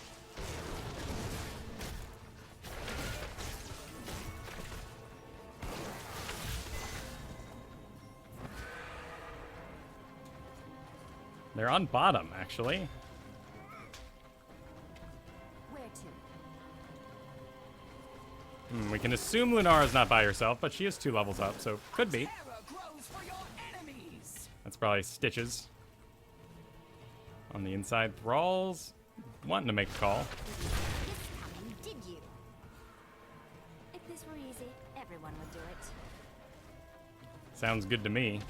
They're on bottom, actually. Where to? We can assume Lunara's not by herself, but she is 2 levels up, so could be. Terror grows for your enemies. That's probably Stitches. On the inside, Thrall's wanting to make a call. This coming, did you? If this were easy, everyone would do it. Sounds good to me.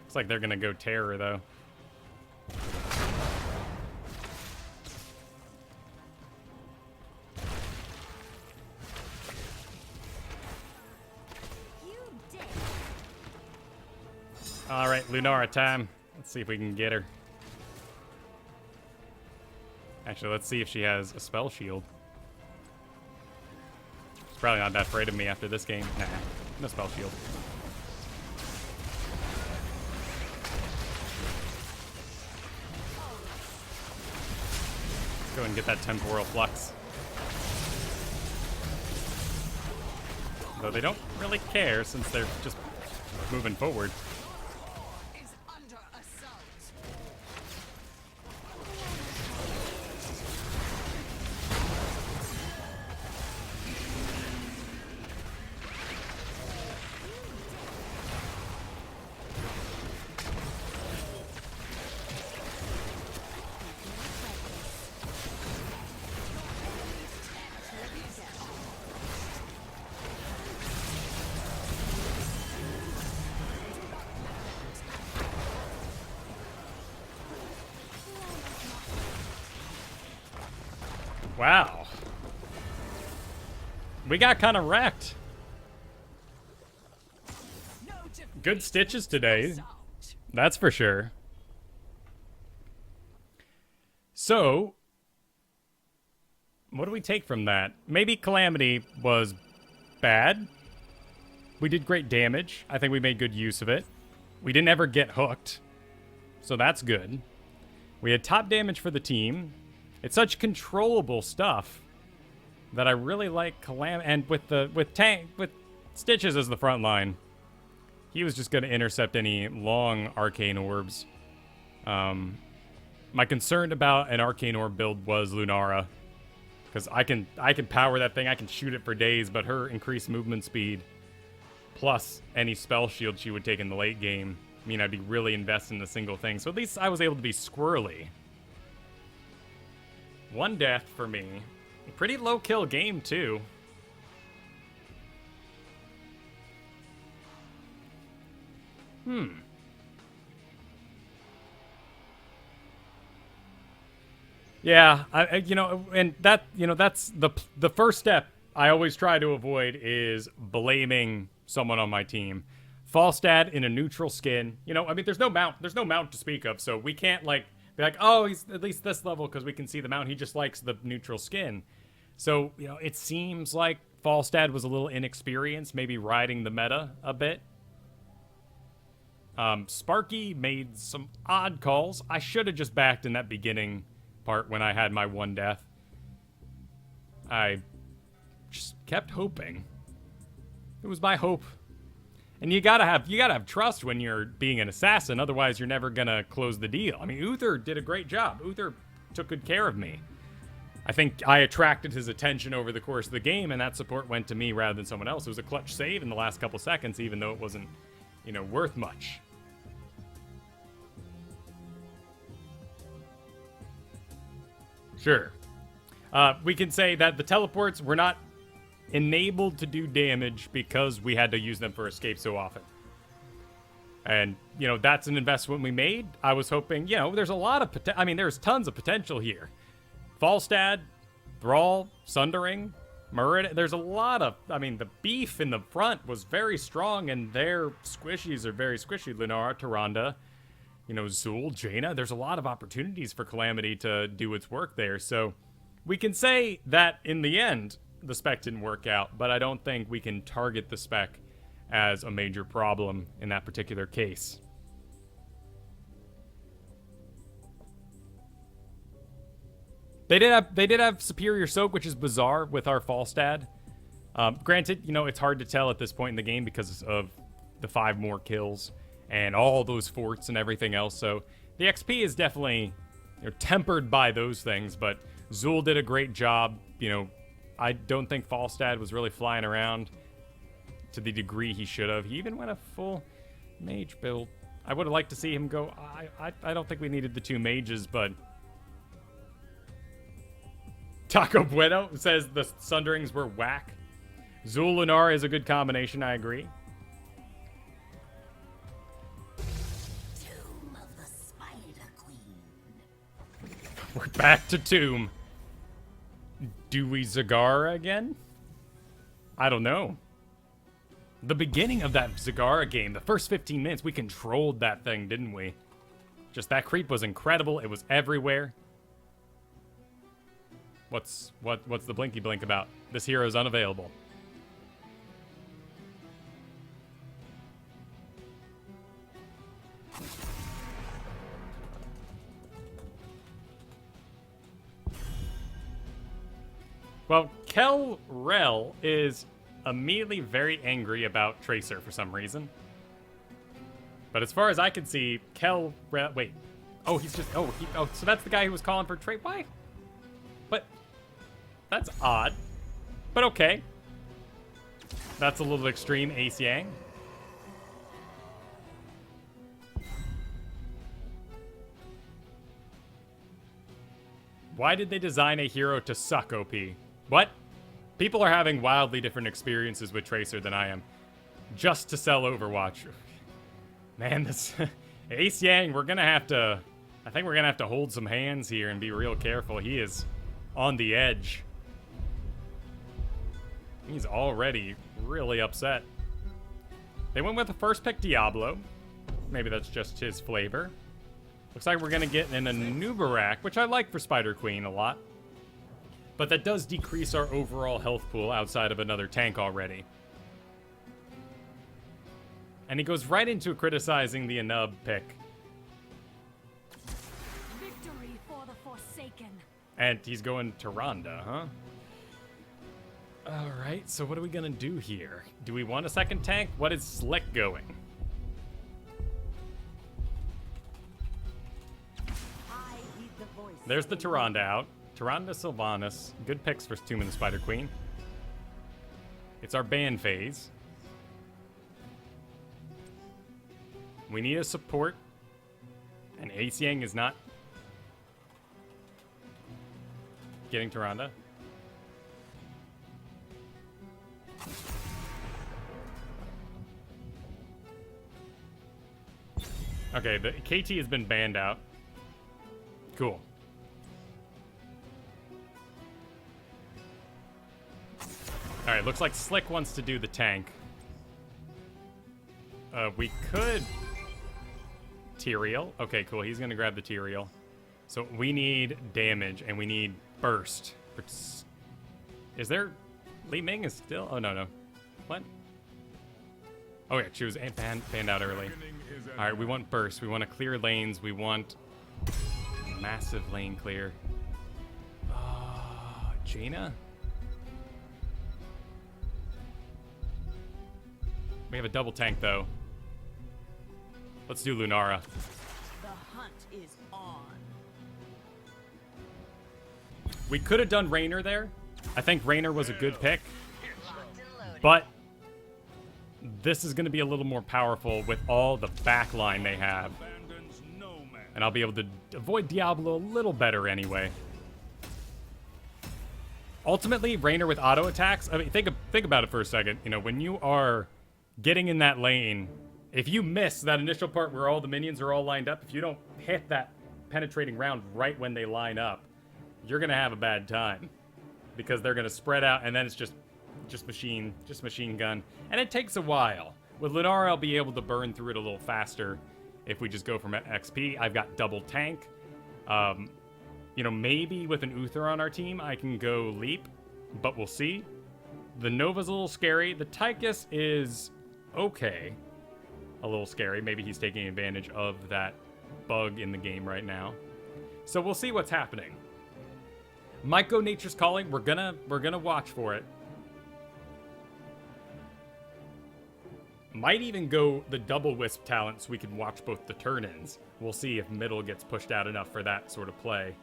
Looks like they're gonna go Terror, though. You did. All right, Lunara time. Let's see if we can get her. Actually, let's see if she has a spell shield. She's probably not that afraid of me after this game. Nah, no spell shield. Let's go and get that temporal flux. Though they don't really care since they're just moving forward. Is under assault. Wow. We got kind of wrecked. No defeat Good stitches today. assault. That's for sure. So, what do we take from that? Maybe Calamity was bad. We did great damage. I think we made good use of it. We didn't ever get hooked. So that's good. We had top damage for the team. It's such controllable stuff that I really like and with Stitches as the front line. He was just going to intercept any long arcane orbs. My concern about an arcane orb build was Lunara, because I can power that thing. I can shoot it for days, but her increased movement speed plus any spell shield she would take in the late game mean I'd be really invested in a single thing. So at least I was able to be squirrely. 1 death for me. Pretty low kill game too. Yeah, you know, and that, you know, that's the first step I always try to avoid is blaming someone on my team. Falstad in a neutral skin, you know, I mean, there's no mount to speak of, so we can't like be like, oh, he's at least this level because we can see the mount. He just likes the neutral skin. So, you know, it seems like Falstad was a little inexperienced, maybe riding the meta a bit. Sparky made some odd calls. I should have just backed in that beginning part when I had my one death. I just kept hoping. It was my hope. And you gotta have trust when you're being an assassin, otherwise you're never gonna close the deal. I mean, Uther did a great job. Uther took good care of me. I think I attracted his attention over the course of the game, and that support went to me rather than someone else. It was a clutch save in the last couple seconds, even though it wasn't, you know, worth much. Sure. We can say that the teleports were not enabled to do damage because we had to use them for escape so often. And, you know, that's an investment we made. I was hoping, you know, there's a lot of I mean, there's tons of potential here. Falstad, Thrall, Sundering, Murid, there's a lot of, I mean, the beef in the front was very strong, and their squishies are very squishy. Lunara, Tyrande, you know, Zul, Jaina, there's a lot of opportunities for Calamity to do its work there. So we can say that in the end, the spec didn't work out, but I don't think we can target the spec as a major problem in that particular case. They did have superior soak, which is bizarre with our Falstad. Granted, you know, it's hard to tell at this point in the game because of the 5 more kills and all those forts and everything else. So the XP is definitely, you know, tempered by those things, but Zul did a great job. You know, I don't think Falstad was really flying around to the degree he should have. He even went a full mage build. I would have liked to see him go. I don't think we needed the 2 mages, but Taco Bueno says the Sunderings were whack. Zul Lunar is a good combination, I agree. Tomb of the Spider Queen. We're back to Tomb. Do we Zagara again? I don't know. The beginning of that Zagara game, the first 15 minutes, we controlled that thing, didn't we? Just that creep was incredible. It was everywhere. What's the blinky blink about? This hero is unavailable. Well, Kel Rel is immediately very angry about Tracer for some reason. But as far as I can see, Kel Rel... Wait. Oh, he's just... Oh, so that's the guy who was calling for Tracer. Why? But... That's odd. But okay. That's a little extreme, Ace Yang. Why did they design a hero to suck OP? What? People are having wildly different experiences with Tracer than I am. Just to sell Overwatch. Man, this... Ace Yang, we're gonna have to... I think we're gonna have to hold some hands here and be real careful. He is on the edge. He's already really upset. They went with the first pick Diablo. Maybe that's just his flavor. Looks like we're gonna get an Anubarak, which I like for Spider Queen a lot. But that does decrease our overall health pool outside of another tank already. And he goes right into criticizing the Anub pick. Victory for the Forsaken. And he's going Tyrande, huh? Alright, so what are we gonna do here? Do we want a second tank? What is Slick going? There's the Tyrande out. Tyrande, Sylvanas. Good picks for Tomb of the Spider Queen. It's our ban phase. We need a support. And Ace Yang is not getting Tyrande. Okay, the KT has been banned out. Cool. Alright, looks like Slick wants to do the tank. We could... Tyrael. Okay, cool. He's gonna grab the Tyrael. So we need damage, and we need burst. Is there... Li Ming is still... Oh, no. What? Oh, yeah, she was banned out early. Alright, we want burst. We want to clear lanes. We want massive lane clear. Jaina? We have a double tank, though. Let's do Lunara. The hunt is on. We could have done Raynor there. I think Raynor was a good pick. But this is going to be a little more powerful with all the backline they have. And I'll be able to avoid Diablo a little better anyway. Ultimately, Raynor with auto attacks, I mean, think about it for a second. You know, when you are getting in that lane, if you miss that initial part where all the minions are all lined up, if you don't hit that penetrating round right when they line up, you're going to have a bad time. Because they're going to spread out, and then it's just machine gun. And it takes a while. With Lunara, I'll be able to burn through it a little faster if we just go from XP. I've got double tank. You know, maybe with an Uther on our team, I can go Leap, but we'll see. The Nova's a little scary. The Tychus is okay. A little scary. Maybe he's taking advantage of that bug in the game right now. So we'll see what's happening. Might go Nature's Calling. We're gonna watch for it. Might even go the double Wisp talent so we can watch both the turn-ins. We'll see if middle gets pushed out enough for that sort of play.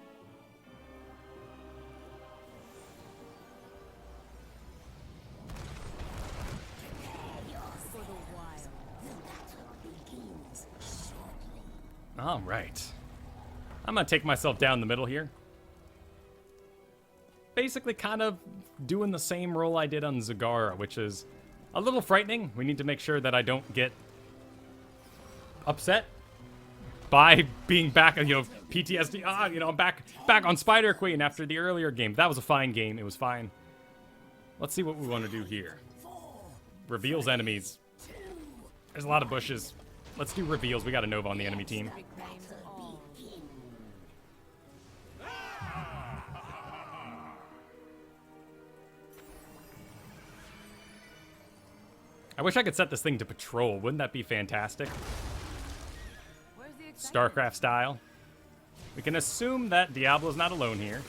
All right. I'm going to take myself down the middle here. Basically kind of doing the same role I did on Zagara, which is a little frightening. We need to make sure that I don't get upset by being back, you know, PTSD. You know, I'm back on Spider Queen after the earlier game. That was a fine game. It was fine. Let's see what we want to do here. Reveals enemies. There's a lot of bushes. Let's do reveals. We got a Nova on the enemy team. I wish I could set this thing to patrol. Wouldn't that be fantastic? StarCraft style. We can assume that Diablo's not alone here.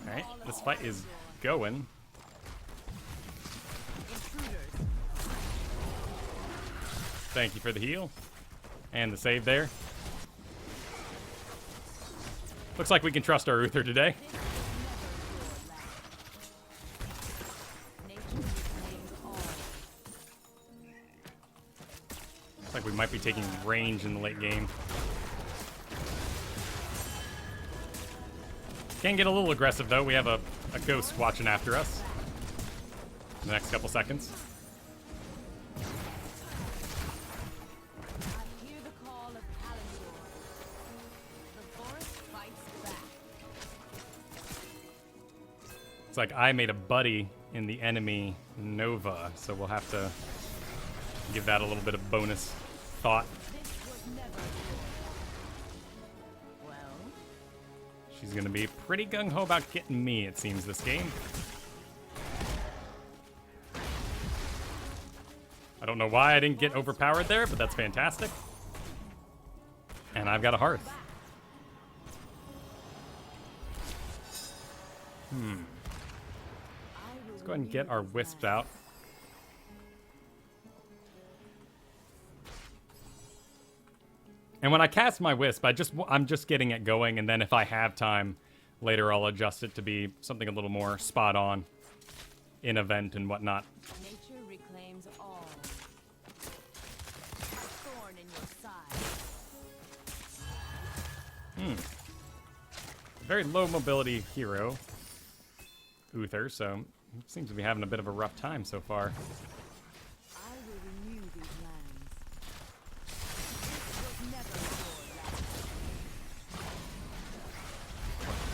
Alright, this fight is going. Thank you for the heal. And the save there. Looks like we can trust our Uther today. Looks like we might be taking range in the late game. Can get a little aggressive though. We have a ghost watching after us in the next couple seconds. It's like I made a buddy in the enemy Nova, so we'll have to give that a little bit of bonus thought. She's gonna be pretty gung-ho about getting me, it seems, this game. I don't know why I didn't get overpowered there, but that's fantastic. And I've got a Hearth. Let's go ahead and get our Wisps out. And when I cast my Wisp, I'm just getting it going, and then if I have time later, I'll adjust it to be something a little more spot on in event and whatnot. Nature reclaims all. A thorn in your side. Very low mobility hero, Uther, so he seems to be having a bit of a rough time so far. I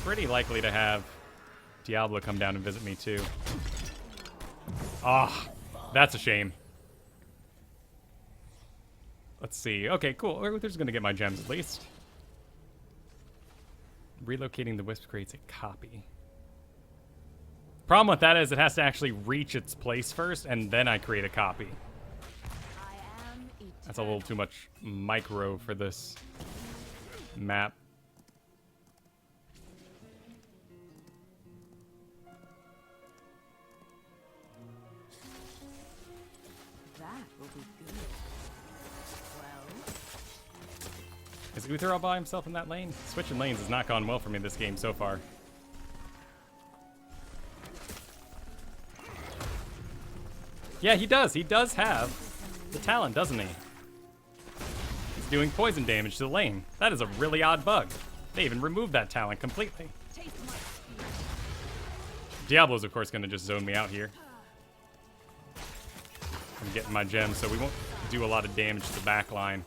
pretty likely to have Diablo come down and visit me too. Ah, that's a shame. Let's see. Okay, cool. Uther's gonna get my gems at least. Relocating the wisp creates a copy. Problem with that is it has to actually reach its place first, and then I create a copy. I am eternal. That's a little too much micro for this map. That will be good. Well, Is Uther all by himself in that lane? Switching lanes has not gone well for me this game so far. Yeah, he does. He does have the talent, doesn't he? He's doing poison damage to the lane. That is a really odd bug. They even removed that talent completely. taste my spear. Diablo's, of course, going to just zone me out here. I'm getting my gems, so we won't do a lot of damage to the back line.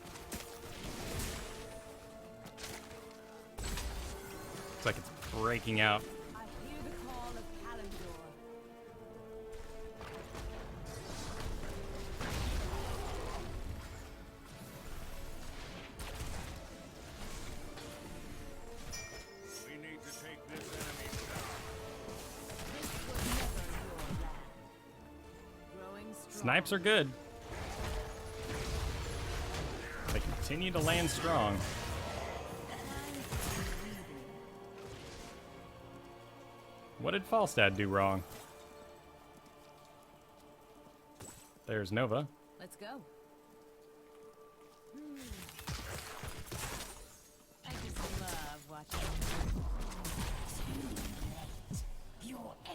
Looks like it's breaking out. I hear the call of Kalimdor. We need to take this enemy down. This was never your land. Growing strong. Snipes are good. They continue to land strong. What did Falstad do wrong? There's Nova. Let's go. I just love watching.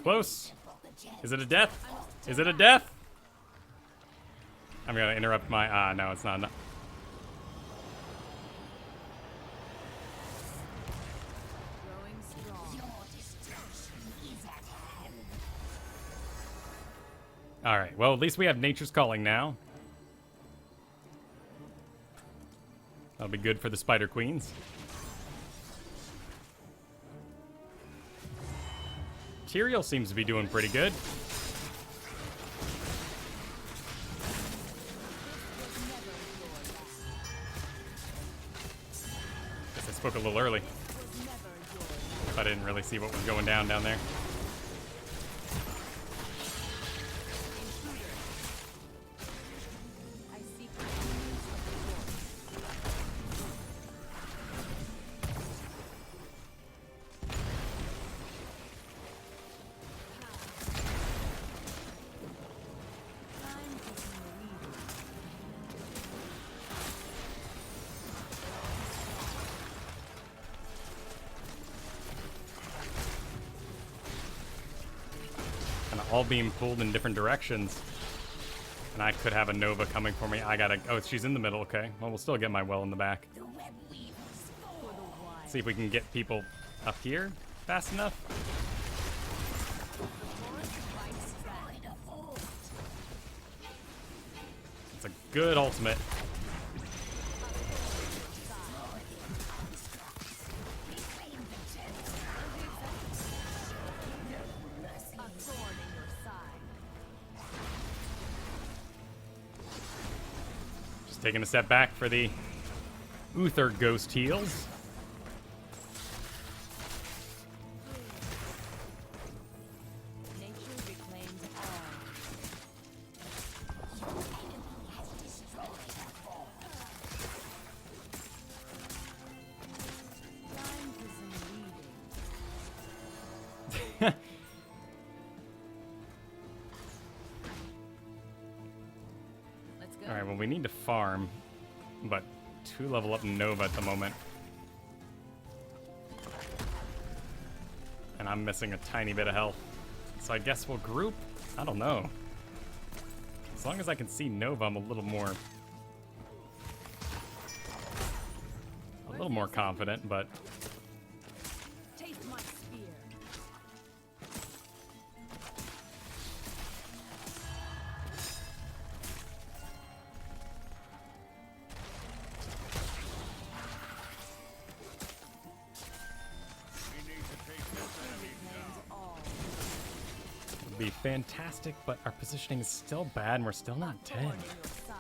Close. Is it a death? Is it a death? I'm gonna interrupt my. No, it's not enough. Growing strong. All right. Well, at least we have Nature's Calling now. That'll be good for the Spider Queens. Tyrael seems to be doing pretty good. Guess I spoke a little early. I didn't really see what was going down there. I seek the wings of the Lord. Time to be leading. Kind of all being pulled in different directions. And I could have a Nova coming for me. I gotta. Oh, she's in the middle. Okay. Well, we'll still get my well in the back. See if we can get people up here fast enough. It's a good ultimate. A thorn in your side. Just taking a step back for the Uther ghost heals. Nature reclaims all. Time for some leading. Let's go. All right, well, we need to farm, but 2 level up Nova at the moment. And I'm missing a tiny bit of health. So I guess we'll group? I don't know. As long as I can see Nova, I'm a little more confident, but Taste my spear. We need to take be fantastic, but our positioning is still bad and we're still not dead. Thorn in your side.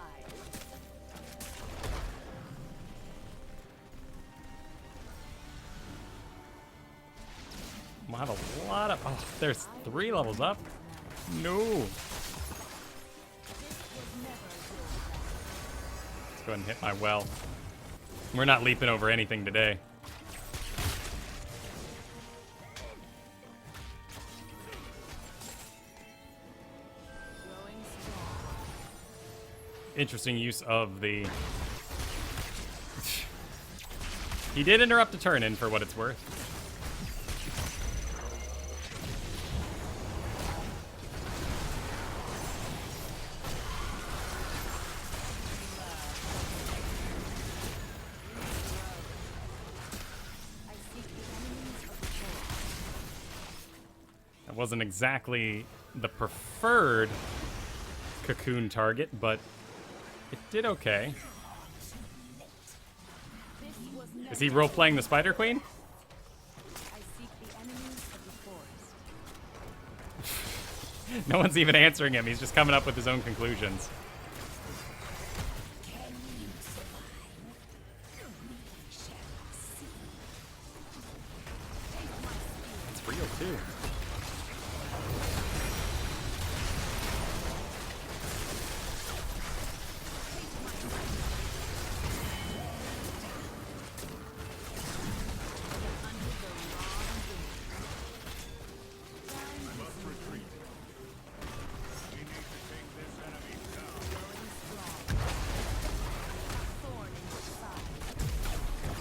We'll have a lot of... Oh, there's 3 levels up. No. Let's go ahead and hit my well. We're not leaping over anything today. Growing strong. Interesting use of the... He did interrupt a turn in for what it's worth. I seek the enemies of the forest. That wasn't exactly the preferred cocoon target, but it did okay. This was never Is he role-playing the Spider Queen? I seek the enemies of the forest. No one's even answering him. He's just coming up with his own conclusions. It's real, too.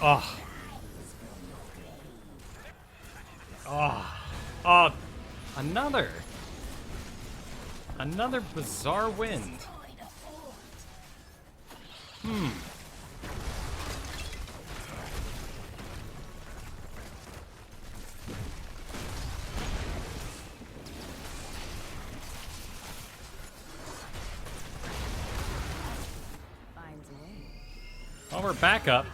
Oh. Oh. Oh. Another bizarre wind. Finds a way. Well, we're back up.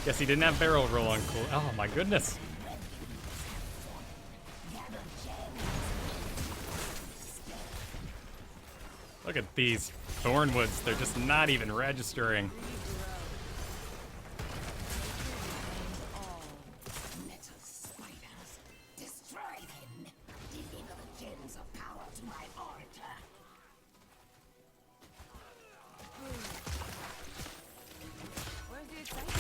Guess he didn't have barrel roll on cool. Oh my goodness. Look at these Thornwoods. They're just not even registering. Metal spiders, destroy them. Deliver the gems of power to my altar. Where's the excitement?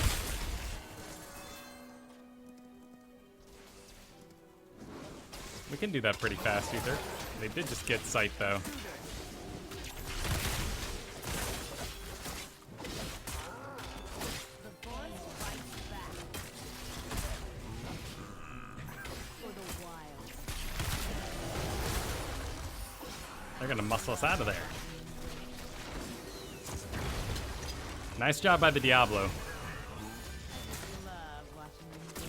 We can do that pretty fast, Ether. They did just get sight, though. The forest fights back. For the wild. They're gonna muscle us out of there. Nice job by the Diablo. Love watching them do.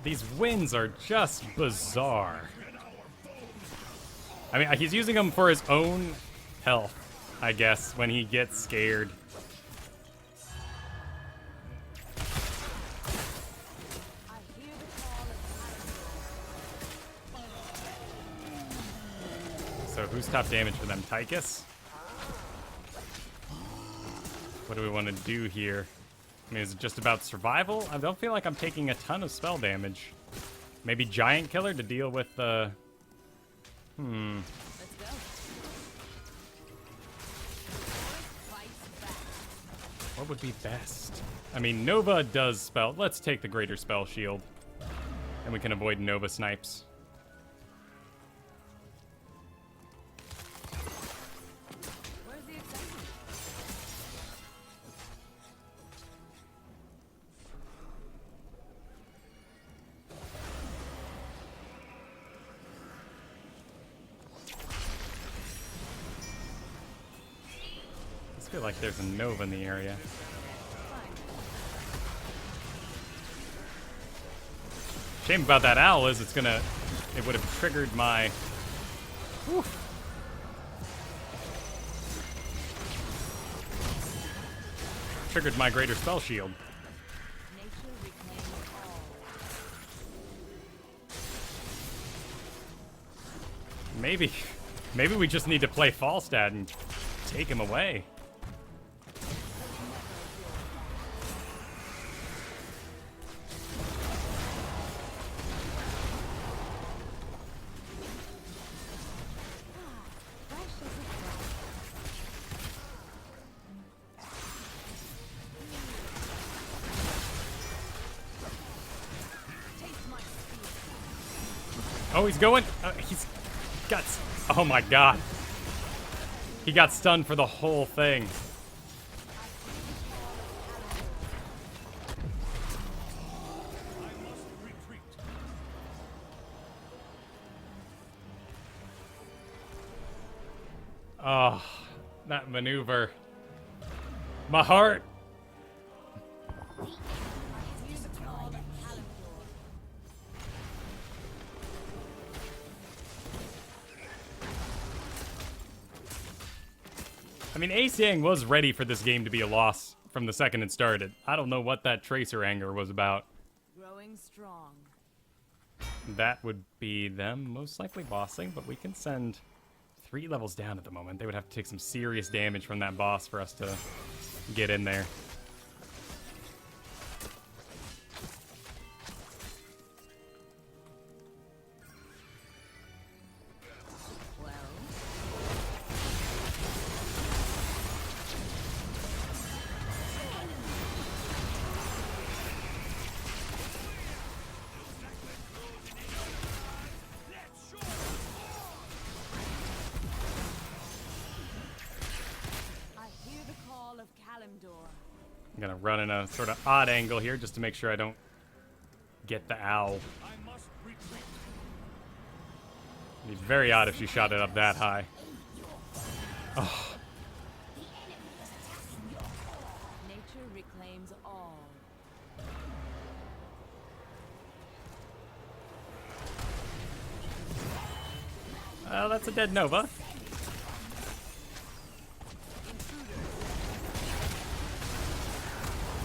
These winds are just bizarre. I mean, he's using them for his own health, I guess, when he gets scared. I hear the call of So who's top damage for them? Tychus? What do we want to do here? I mean, is it just about survival? I don't feel like I'm taking a ton of spell damage. Maybe Giant Killer to deal with the... Let's go. Fights back. What would be best? I mean, Nova does spell... Let's take the Greater Spell Shield. And we can avoid Nova snipes. Where's the excitement? I feel like there's a Nova in the area. Shame about that owl is it would have triggered my... Whew. triggered my greater spell shield. Nature reclaims all. Maybe we just need to play Falstad and take him away. Oh, he's going. He's got. Oh my god. He got stunned for the whole thing. Oh, that maneuver. My heart. I mean, Ace Yang was ready for this game to be a loss from the second it started. I don't know what that Tracer anger was about. Growing strong. That would be them most likely bossing, but we can send 3 levels down at the moment. They would have to take some serious damage from that boss for us to get in there. I'm gonna run in a sort of odd angle here just to make sure I don't get the owl. It'd be very odd if she shot it up that high. Oh. Nature reclaims all. Well, that's a dead Nova.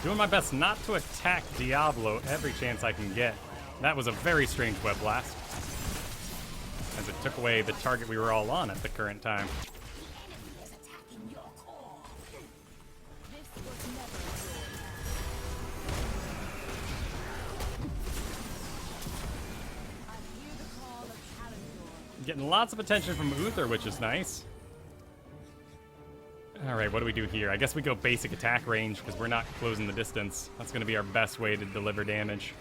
Doing my best not to attack Diablo every chance I can get. That was a very strange web blast, as it took away the target we were all on at the current time. Getting lots of attention from Uther, which is nice. Alright, what do we do here? I guess we go basic attack range because we're not closing the distance. That's going to be our best way to deliver damage.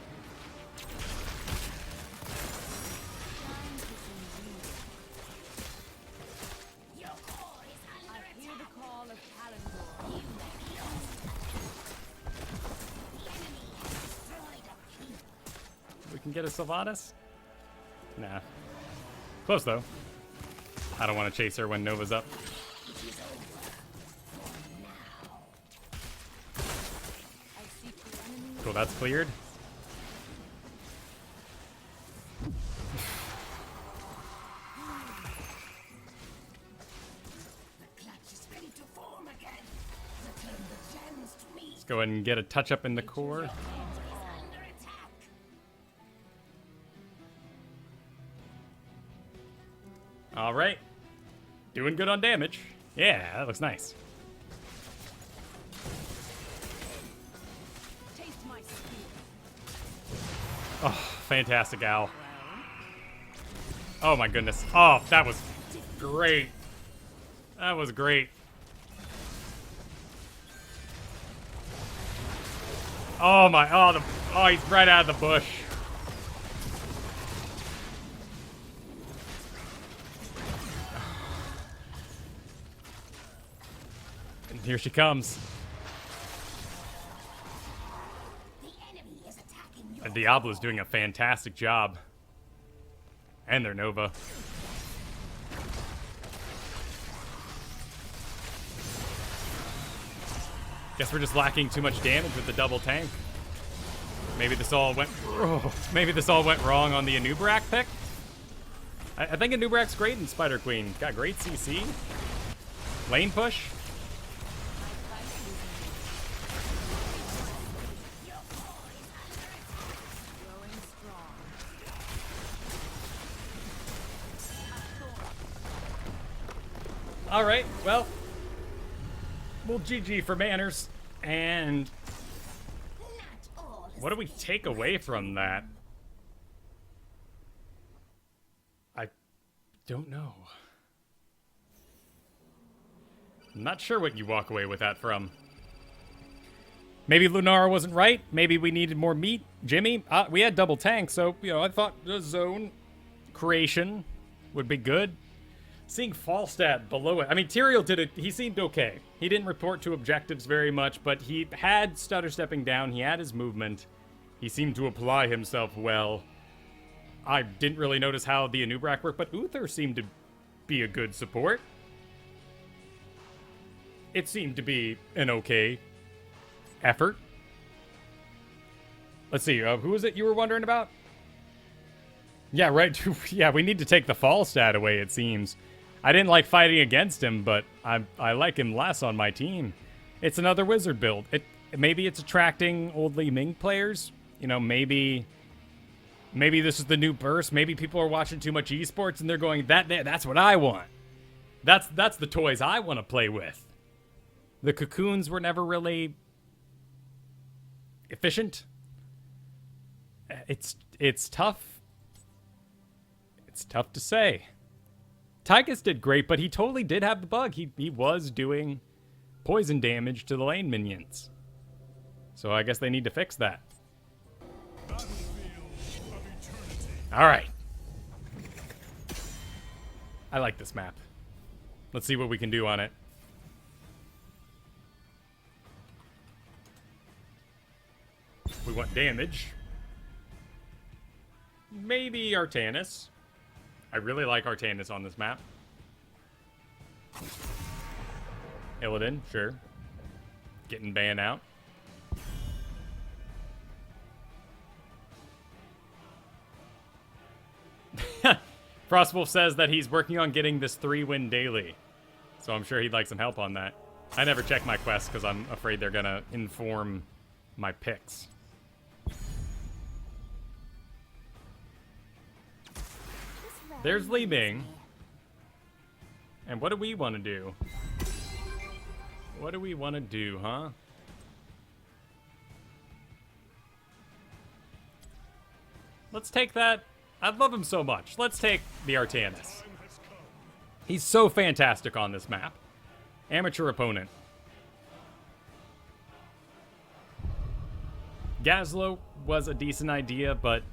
We can get a Sylvanas? Nah. Close though. I don't want to chase her when Nova's up. Cool, that's cleared. Let's go ahead and get a touch up in the core. All right. Doing good on damage. Yeah, that looks nice. Oh, fantastic, Owl. Oh my goodness. Oh, that was great. That was great. Oh my, oh, he's right out of the bush. And here she comes. And Diablo's doing a fantastic job. And their Nova. Guess we're just lacking too much damage with the double tank. Maybe this all went wrong on the Anub'arak pick. I think Anub'arak's great in Spider Queen. Got great CC. Lane push. All right, well, we'll GG for manners. And Not all is what do we take away from that? I don't know. I'm not sure what you walk away with that from. Maybe Lunara wasn't right. Maybe we needed more meat. Jimmy, we had double tank, so, you know, I thought the zone creation would be good. Seeing Falstad below it. I mean, Tyrael did it. He seemed okay. He didn't report to objectives very much, but he had stutter stepping down. He had his movement. He seemed to apply himself well. I didn't really notice how the Anubrak worked, but Uther seemed to be a good support. It seemed to be an okay effort. Let's see, who was it you were wondering about? Yeah, right. Yeah, we need to take the Falstad away, it seems. I didn't like fighting against him, but I like him less on my team. It's another wizard build. Maybe it's attracting old Li Ming players. You know, maybe this is the new burst. Maybe people are watching too much esports and they're going, that's what I want. That's the toys I want to play with. The cocoons were never really efficient. It's tough. It's tough to say. Tychus did great, but he totally did have the bug. He was doing poison damage to the lane minions. So I guess they need to fix that. All right. I like this map. Let's see what we can do on it. We want damage. Maybe Artanis. I really like Artanis on this map. Illidan, sure. Getting banned out. Frostwolf says that he's working on getting this 3-win daily. So I'm sure he'd like some help on that. I never check my quests because I'm afraid they're going to inform my picks. There's Li Ming. And what do we want to do? What do we want to do, huh? Let's take that. I love him so much. Let's take the Artanis. He's so fantastic on this map. Amateur opponent. Gazlo was a decent idea, but...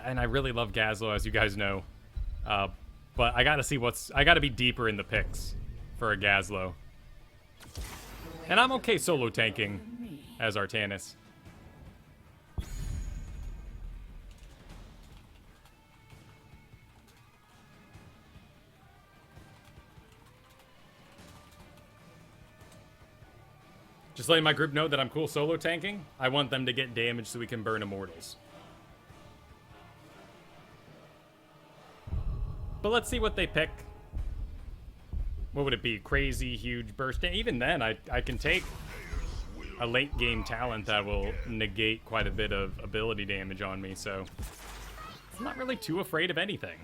And I really love Gazlo, as you guys know. But I gotta see I gotta be deeper in the picks for a Gazlo. And I'm okay solo tanking as Artanis. Just letting my group know that I'm cool solo tanking. I want them to get damage so we can burn Immortals. But let's see what they pick. What would it be? Crazy, huge burst. Even then, I can take a late game talent that will negate quite a bit of ability damage on me, so I'm not really too afraid of anything.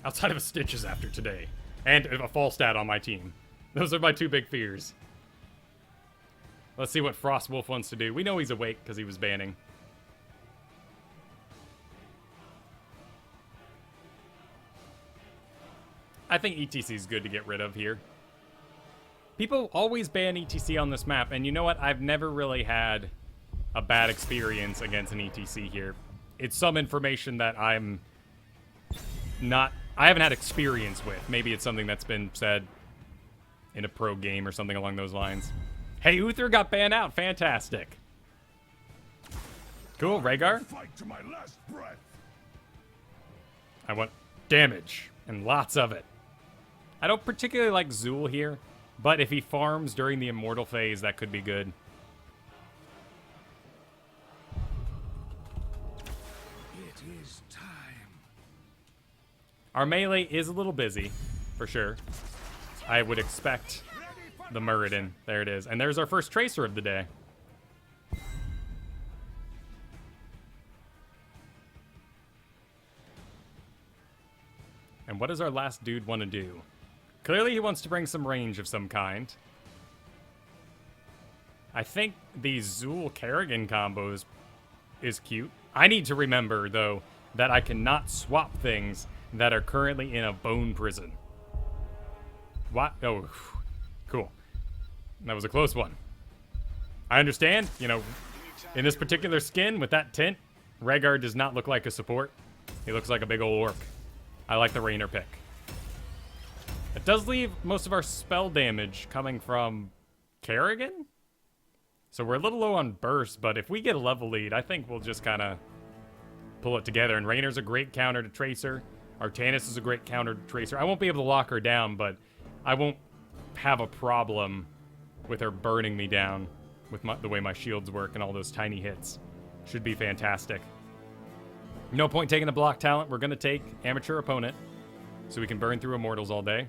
Outside of a Stitches after today. And a Falstad on my team. Those are my two big fears. Let's see what Frostwolf wants to do. We know he's awake because he was banning. I think ETC is good to get rid of here. People always ban ETC on this map, and you know what? I've never really had a bad experience against an ETC here. It's some information that I haven't had experience with. Maybe it's something that's been said in a pro game or something along those lines. Hey, Uther got banned out. Fantastic. Cool, Rhaegar. Fight to my last breath. I want damage, and lots of it. I don't particularly like Zool here, but if he farms during the Immortal phase, that could be good. It is time. Our melee is a little busy, for sure. I would expect the Muradin. There it is. And there's our first Tracer of the day. And what does our last dude want to do? Clearly he wants to bring some range of some kind. I think the Zool Kerrigan combo is cute. I need to remember, though, that I cannot swap things that are currently in a bone prison. What? Oh, cool. That was a close one. I understand, you know, in this particular skin with that tint, Rhaegar does not look like a support. He looks like a big old orc. I like the Raynor pick. It does leave most of our spell damage coming from Kerrigan? So we're a little low on burst, but if we get a level lead, I think we'll just kind of pull it together. And Raynor's a great counter to Tracer. Artanis is a great counter to Tracer. I won't be able to lock her down, but I won't have a problem with her burning me down with the way my shields work and all those tiny hits. Should be fantastic. No point taking the block talent. We're going to take Amateur Opponent so we can burn through Immortals all day.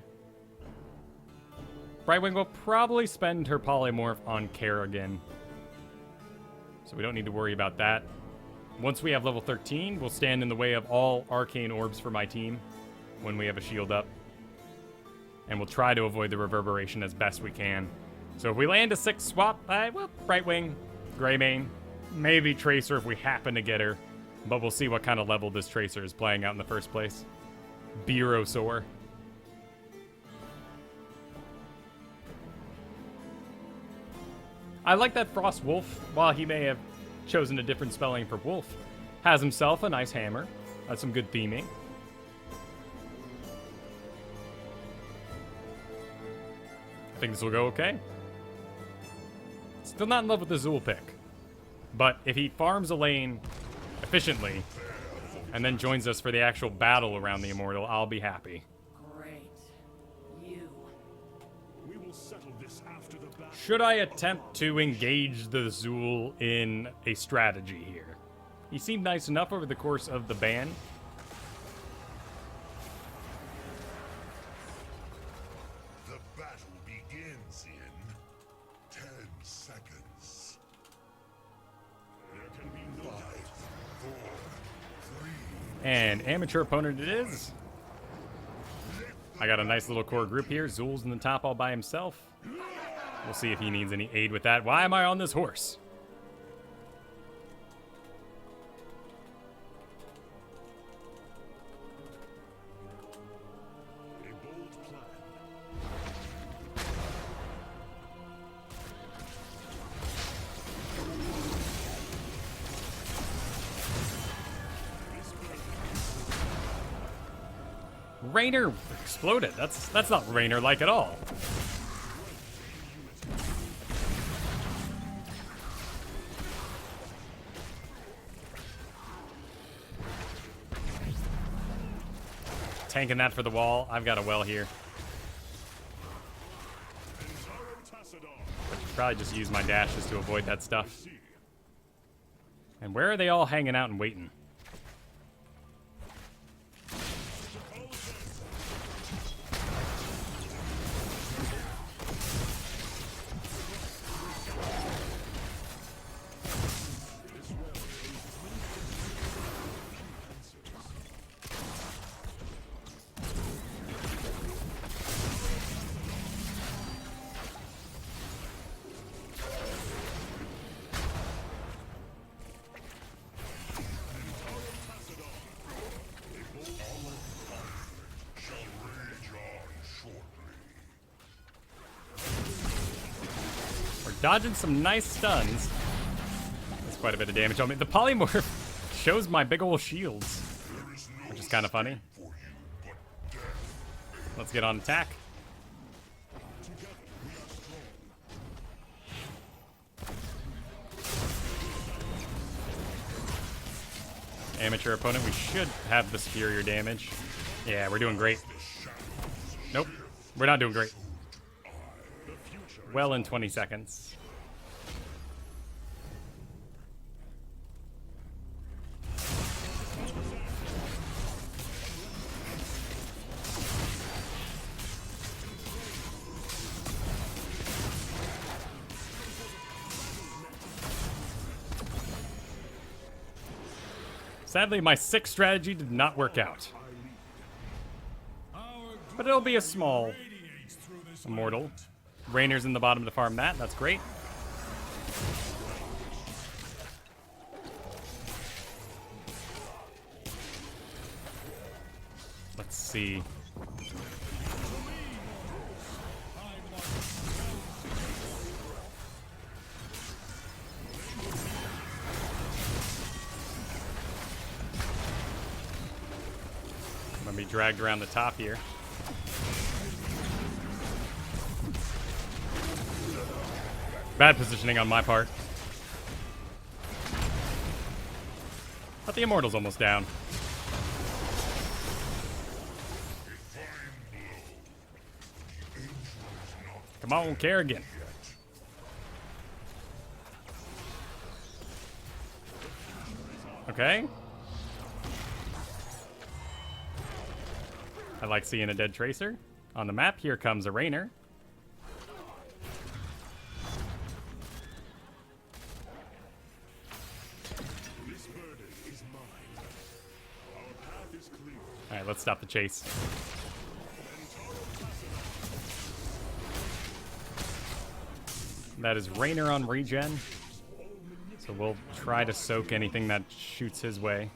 Brightwing will probably spend her Polymorph on Kerrigan, so we don't need to worry about that. Once we have level 13, we'll stand in the way of all Arcane Orbs for my team when we have a shield up. And we'll try to avoid the Reverberation as best we can. So if we land a 6 swap, well, Brightwing, Greymane, maybe Tracer if we happen to get her. But we'll see what kind of level this Tracer is playing out in the first place. Beerosaur. I like that Frost Wolf, while he may have chosen a different spelling for wolf, has himself a nice hammer. That's some good theming. I think this will go okay. Still not in love with the Zool pick. But if he farms a lane efficiently and then joins us for the actual battle around the Immortal, I'll be happy. Great. You. We will settle this after the battle. Should I attempt to engage the Zool in a strategy here? He seemed nice enough over the course of the ban. The battle begins in 10 seconds. There can be no 5, 4, 3. And Amateur Opponent it is. I got a nice little core group here. Zool's in the top all by himself. We'll see if he needs any aid with that. Why am I on this horse? A bold plan. Raynor exploded. That's not Raynor like at all. Tanking that for the wall. I've got a well here. Probably just use my dashes to avoid that stuff. And where are they all hanging out and waiting? Dodging some nice stuns. That's quite a bit of damage on me. The polymorph shows my big ol' shields, which is kind of funny. Let's get on attack. Amateur Opponent, we should have the superior damage. Yeah, we're doing great. Nope, we're not doing great. Well in 20 seconds. Sadly, my 6 strategy did not work out. But it'll be a small Immortal. Rainer's in the bottom to farm that. That's great. Let's see. I'm gonna be dragged around the top here. Bad positioning on my part. But the Immortal's almost down. Come on, Kerrigan. Okay. I like seeing a dead Tracer. On the map, here comes a Rainer. Alright, let's stop the chase. That is Rainer on regen. So we'll try to soak anything that shoots his way.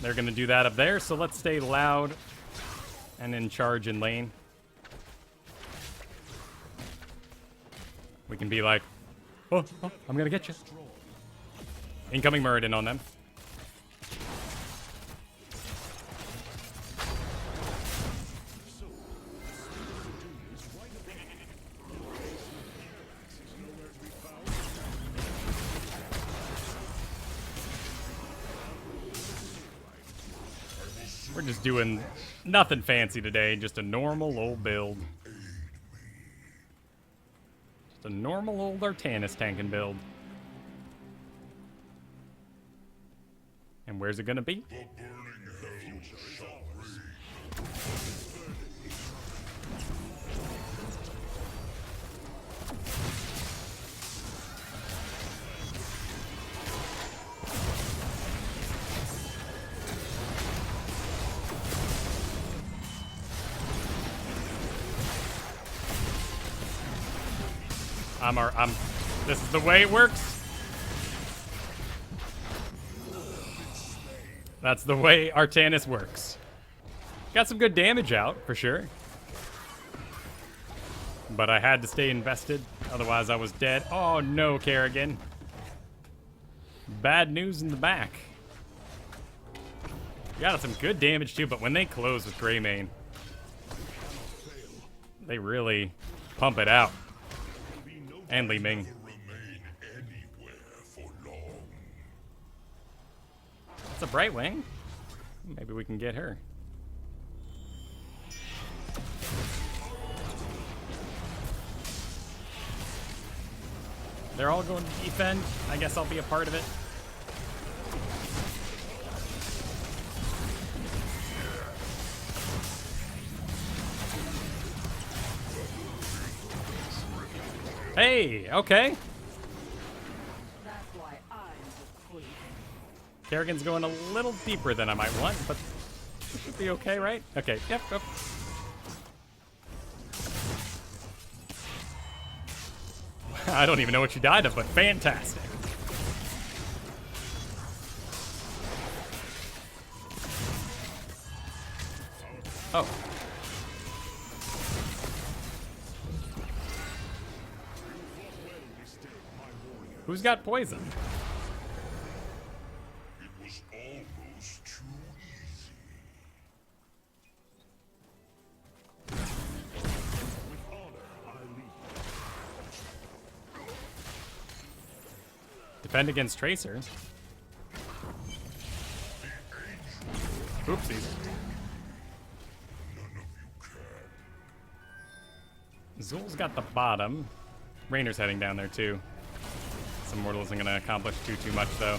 They're going to do that up there, so let's stay loud and in charge in lane. We can be like, oh, I'm going to get you. Incoming Muradin on them. We're just doing nothing fancy today, just a normal old build. Just a normal old Artanis tanking build. And where's it gonna be? This is the way it works. That's the way Artanis works. Got some good damage out, for sure. But I had to stay invested, otherwise I was dead. Oh no, Kerrigan. Bad news in the back. Got some good damage too, but when they close with Greymane, they really pump it out. And Li Ming. It's a Brightwing. Maybe we can get her. They're all going to defend. I guess I'll be a part of it. Hey, okay. That's why I'm the queen. Kerrigan's going a little deeper than I might want, but it should be okay, right? Okay, yep. I don't even know what you died of, but fantastic. Oh. Who's got poison? It was almost too easy. With honor, I lead. Defend against Tracer. Oopsies. Zul's got the bottom. Rainer's heading down there too. Immortal isn't going to accomplish too much, though.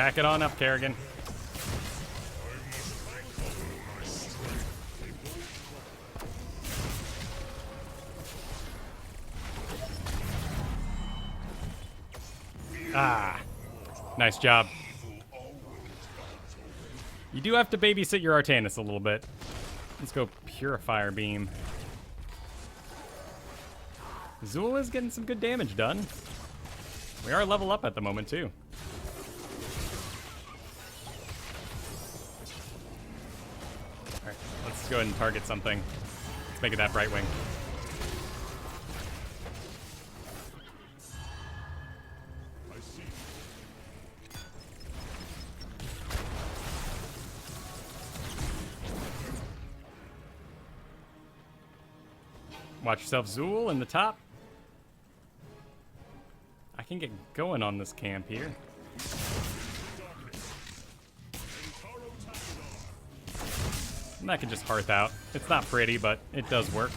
Pack it on up, Kerrigan. Ah, nice job. You do have to babysit your Artanis a little bit. Let's go Purifier Beam. Zool is getting some good damage done. We are level up at the moment, too. Alright, let's go ahead and target something. Let's make it that Brightwing. Watch yourself, Zool, in the top. I can get going on this camp here. And I can just hearth out. It's not pretty, but it does work.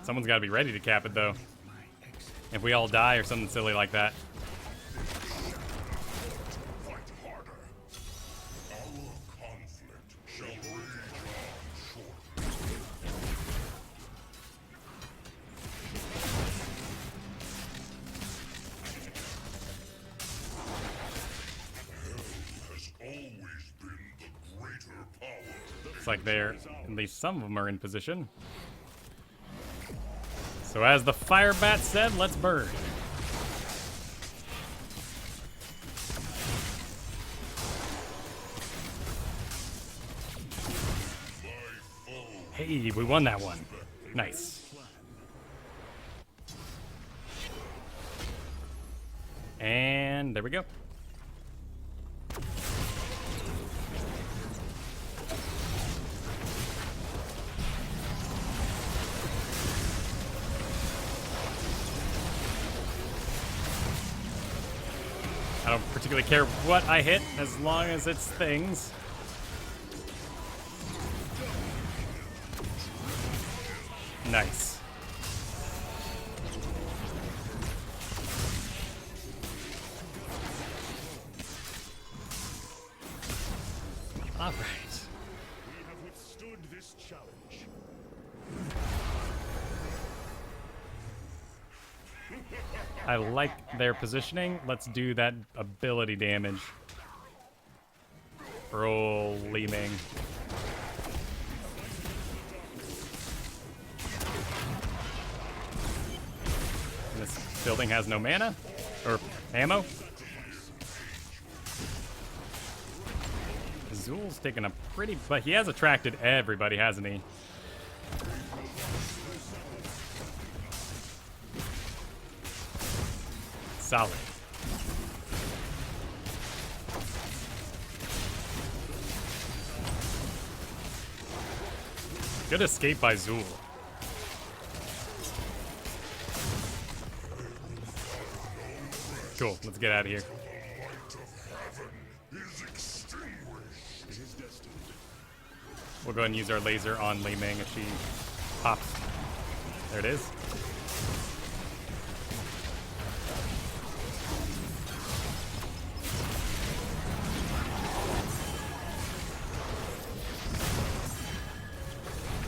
Someone's got to be ready to cap it, though. If we all die or something silly like that. Fight harder. Our conflict shall rage on shortly. Hell has always been the greater power. Looks like they're, at least some of them are in position. So as the fire bat said, let's burn. Hey, we won that one. Nice. And there we go. I don't particularly care what I hit as long as it's things. Nice. All right. We have withstood this challenge. I like their positioning. Let's do that ability damage. Roll Leeming. This building has no mana or ammo. Zool's taking a pretty, but he has attracted everybody, hasn't he? Solid. Good escape by Zool. Cool, let's get out of here. We'll go ahead and use our laser on Li Ming if she pops. There it is.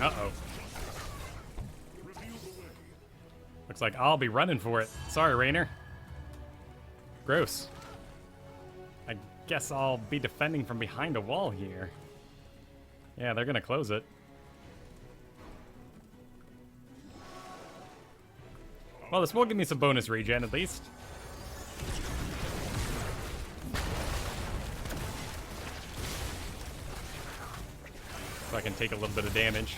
Uh-oh. Looks like I'll be running for it. Sorry, Rainer. Gross. I guess I'll be defending from behind a wall here. Yeah, they're gonna close it. Well, this will give me some bonus regen at least. So I can take a little bit of damage.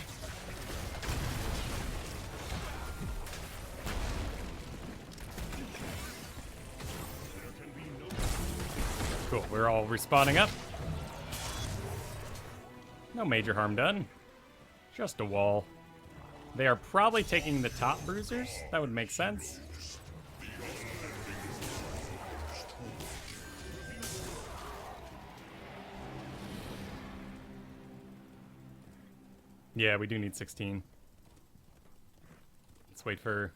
Cool, we're all respawning up. No major harm done. Just a wall. They are probably taking the top bruisers. That would make sense. Yeah, we do need 16. Let's wait for...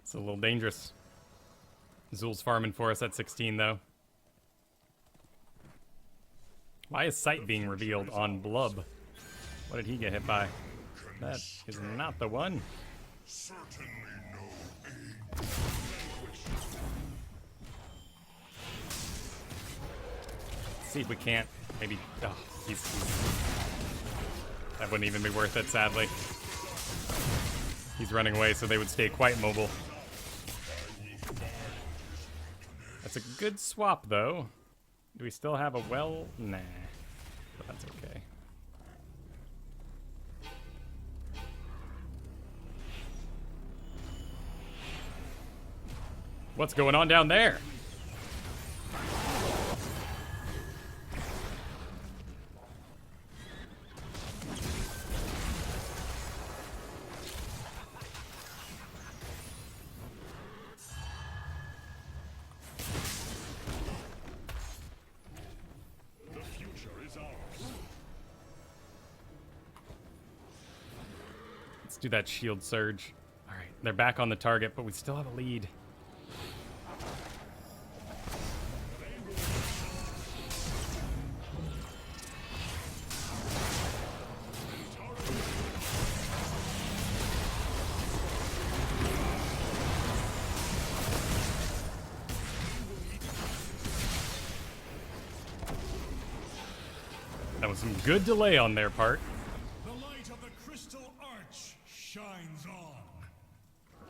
It's a little dangerous. Zul's farming for us at 16, though. Why is Sight being revealed on Blub? What did he get hit by? That is not the one. Certainly no aid. Let's see if we can't. Maybe. Oh, he's. That wouldn't even be worth it, sadly. He's running away, so they would stay quite mobile. That's a good swap, though. Do we still have a well? Nah. But that's okay. What's going on down there? The future is ours. Let's do that shield surge. All right, they're back on the target, but we still have a lead. That was some good delay on their part. The light of the crystal arch shines on.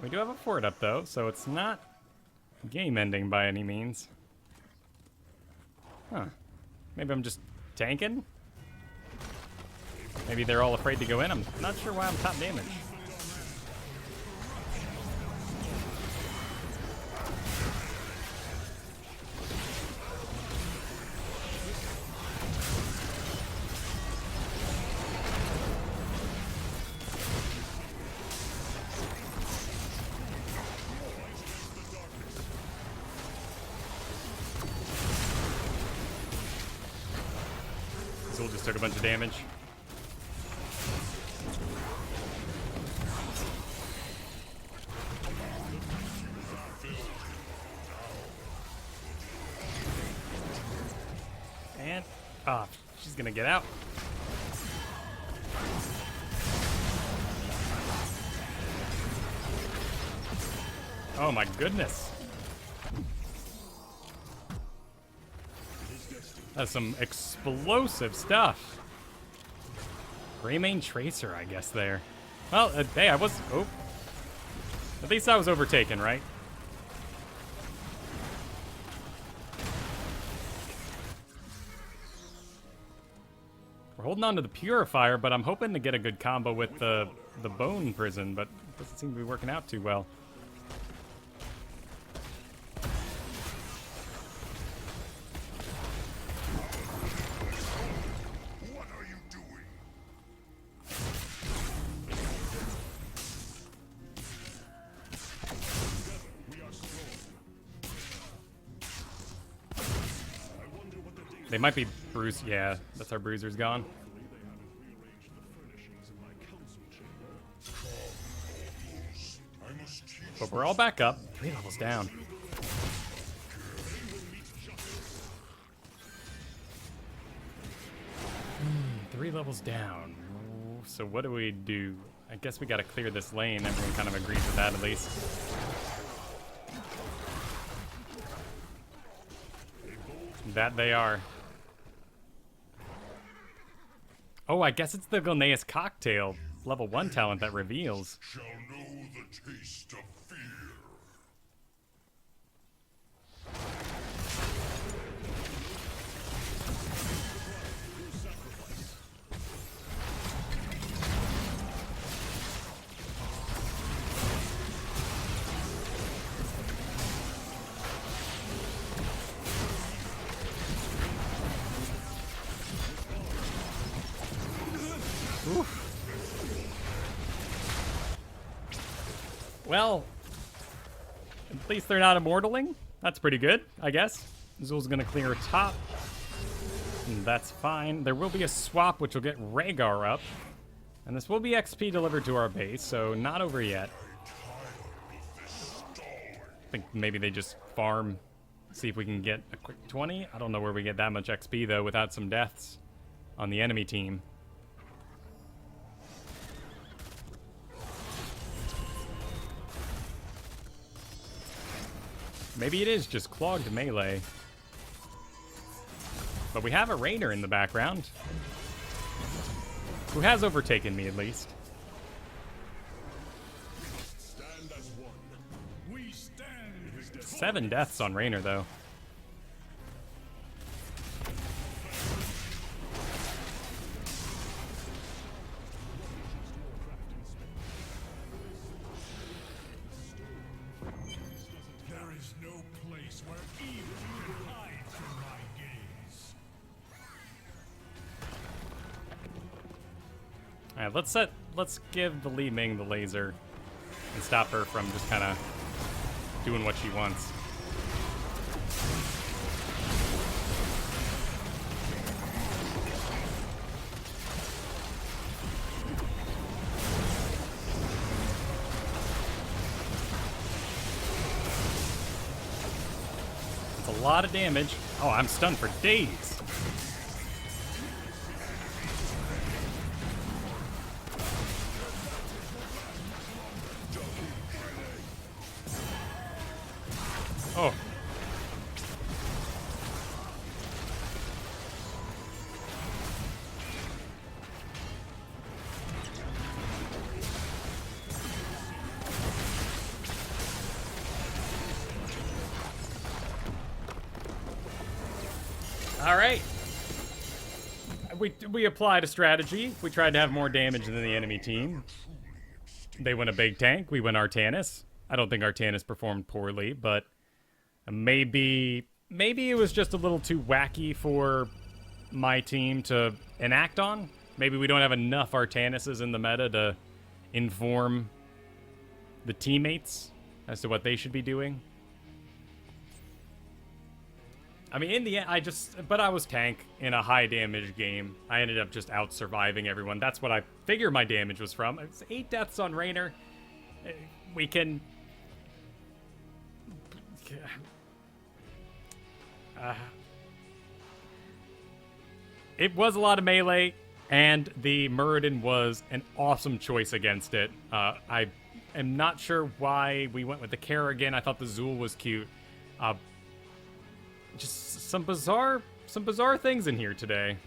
We do have a fort up, though, so it's not game ending by any means. Huh. Maybe I'm just tanking? Maybe they're all afraid to go in. I'm not sure why I'm top damage. Zul just took a bunch of damage. And, she's gonna get out. Oh my goodness. That's some explosive stuff. Greymane Tracer, I guess, there. Well, hey, I was... Oh. At least I was overtaken, right? We're holding on to the Purifier, but I'm hoping to get a good combo with the Bone Prison, but it doesn't seem to be working out too well. What are you doing? We are strong. I wonder what the danger. They might be bruised. Yeah, that's our bruiser's gone. But we're all back up. 3 levels down. 3 levels down. So what do we do? I guess we gotta clear this lane. Everyone kind of agrees with that at least. That they are. Oh, I guess it's the Gilneas Cocktail, level 1 talent that reveals. Shall know the taste of fear. Well, at least they're not immortaling. That's pretty good, I guess. Zul's gonna clear top. And that's fine. There will be a swap, which will get Rhaegar up. And this will be XP delivered to our base, so not over yet. I think maybe they just farm, see if we can get a quick 20. I don't know where we get that much XP, though, without some deaths on the enemy team. Maybe it is just clogged melee. But we have a Rainer in the background, who has overtaken me, at least. Stand as one. We stand his death. 7 deaths on Rainer, though. There is no place where evil can hide from my gaze. Alright, let's give the Li Ming the laser and stop her from just kind of doing what she wants. It's a lot of damage. Oh, I'm stunned for days. Oh. All right. We applied a strategy. We tried to have more damage than the enemy team. They went a big tank. We went Artanis. I don't think Artanis performed poorly, but maybe it was just a little too wacky for my team to enact on. Maybe we don't have enough Artanises in the meta to inform the teammates as to what they should be doing. I mean, in the end, I was tank in a high damage game. I ended up just out surviving everyone. That's what I figure my damage was from. It's 8 deaths on Rainer. We can... it was a lot of melee, and the Muradin was an awesome choice against it. I am not sure why we went with the Kerrigan. I thought the Zool was cute. Just some bizarre things in here today.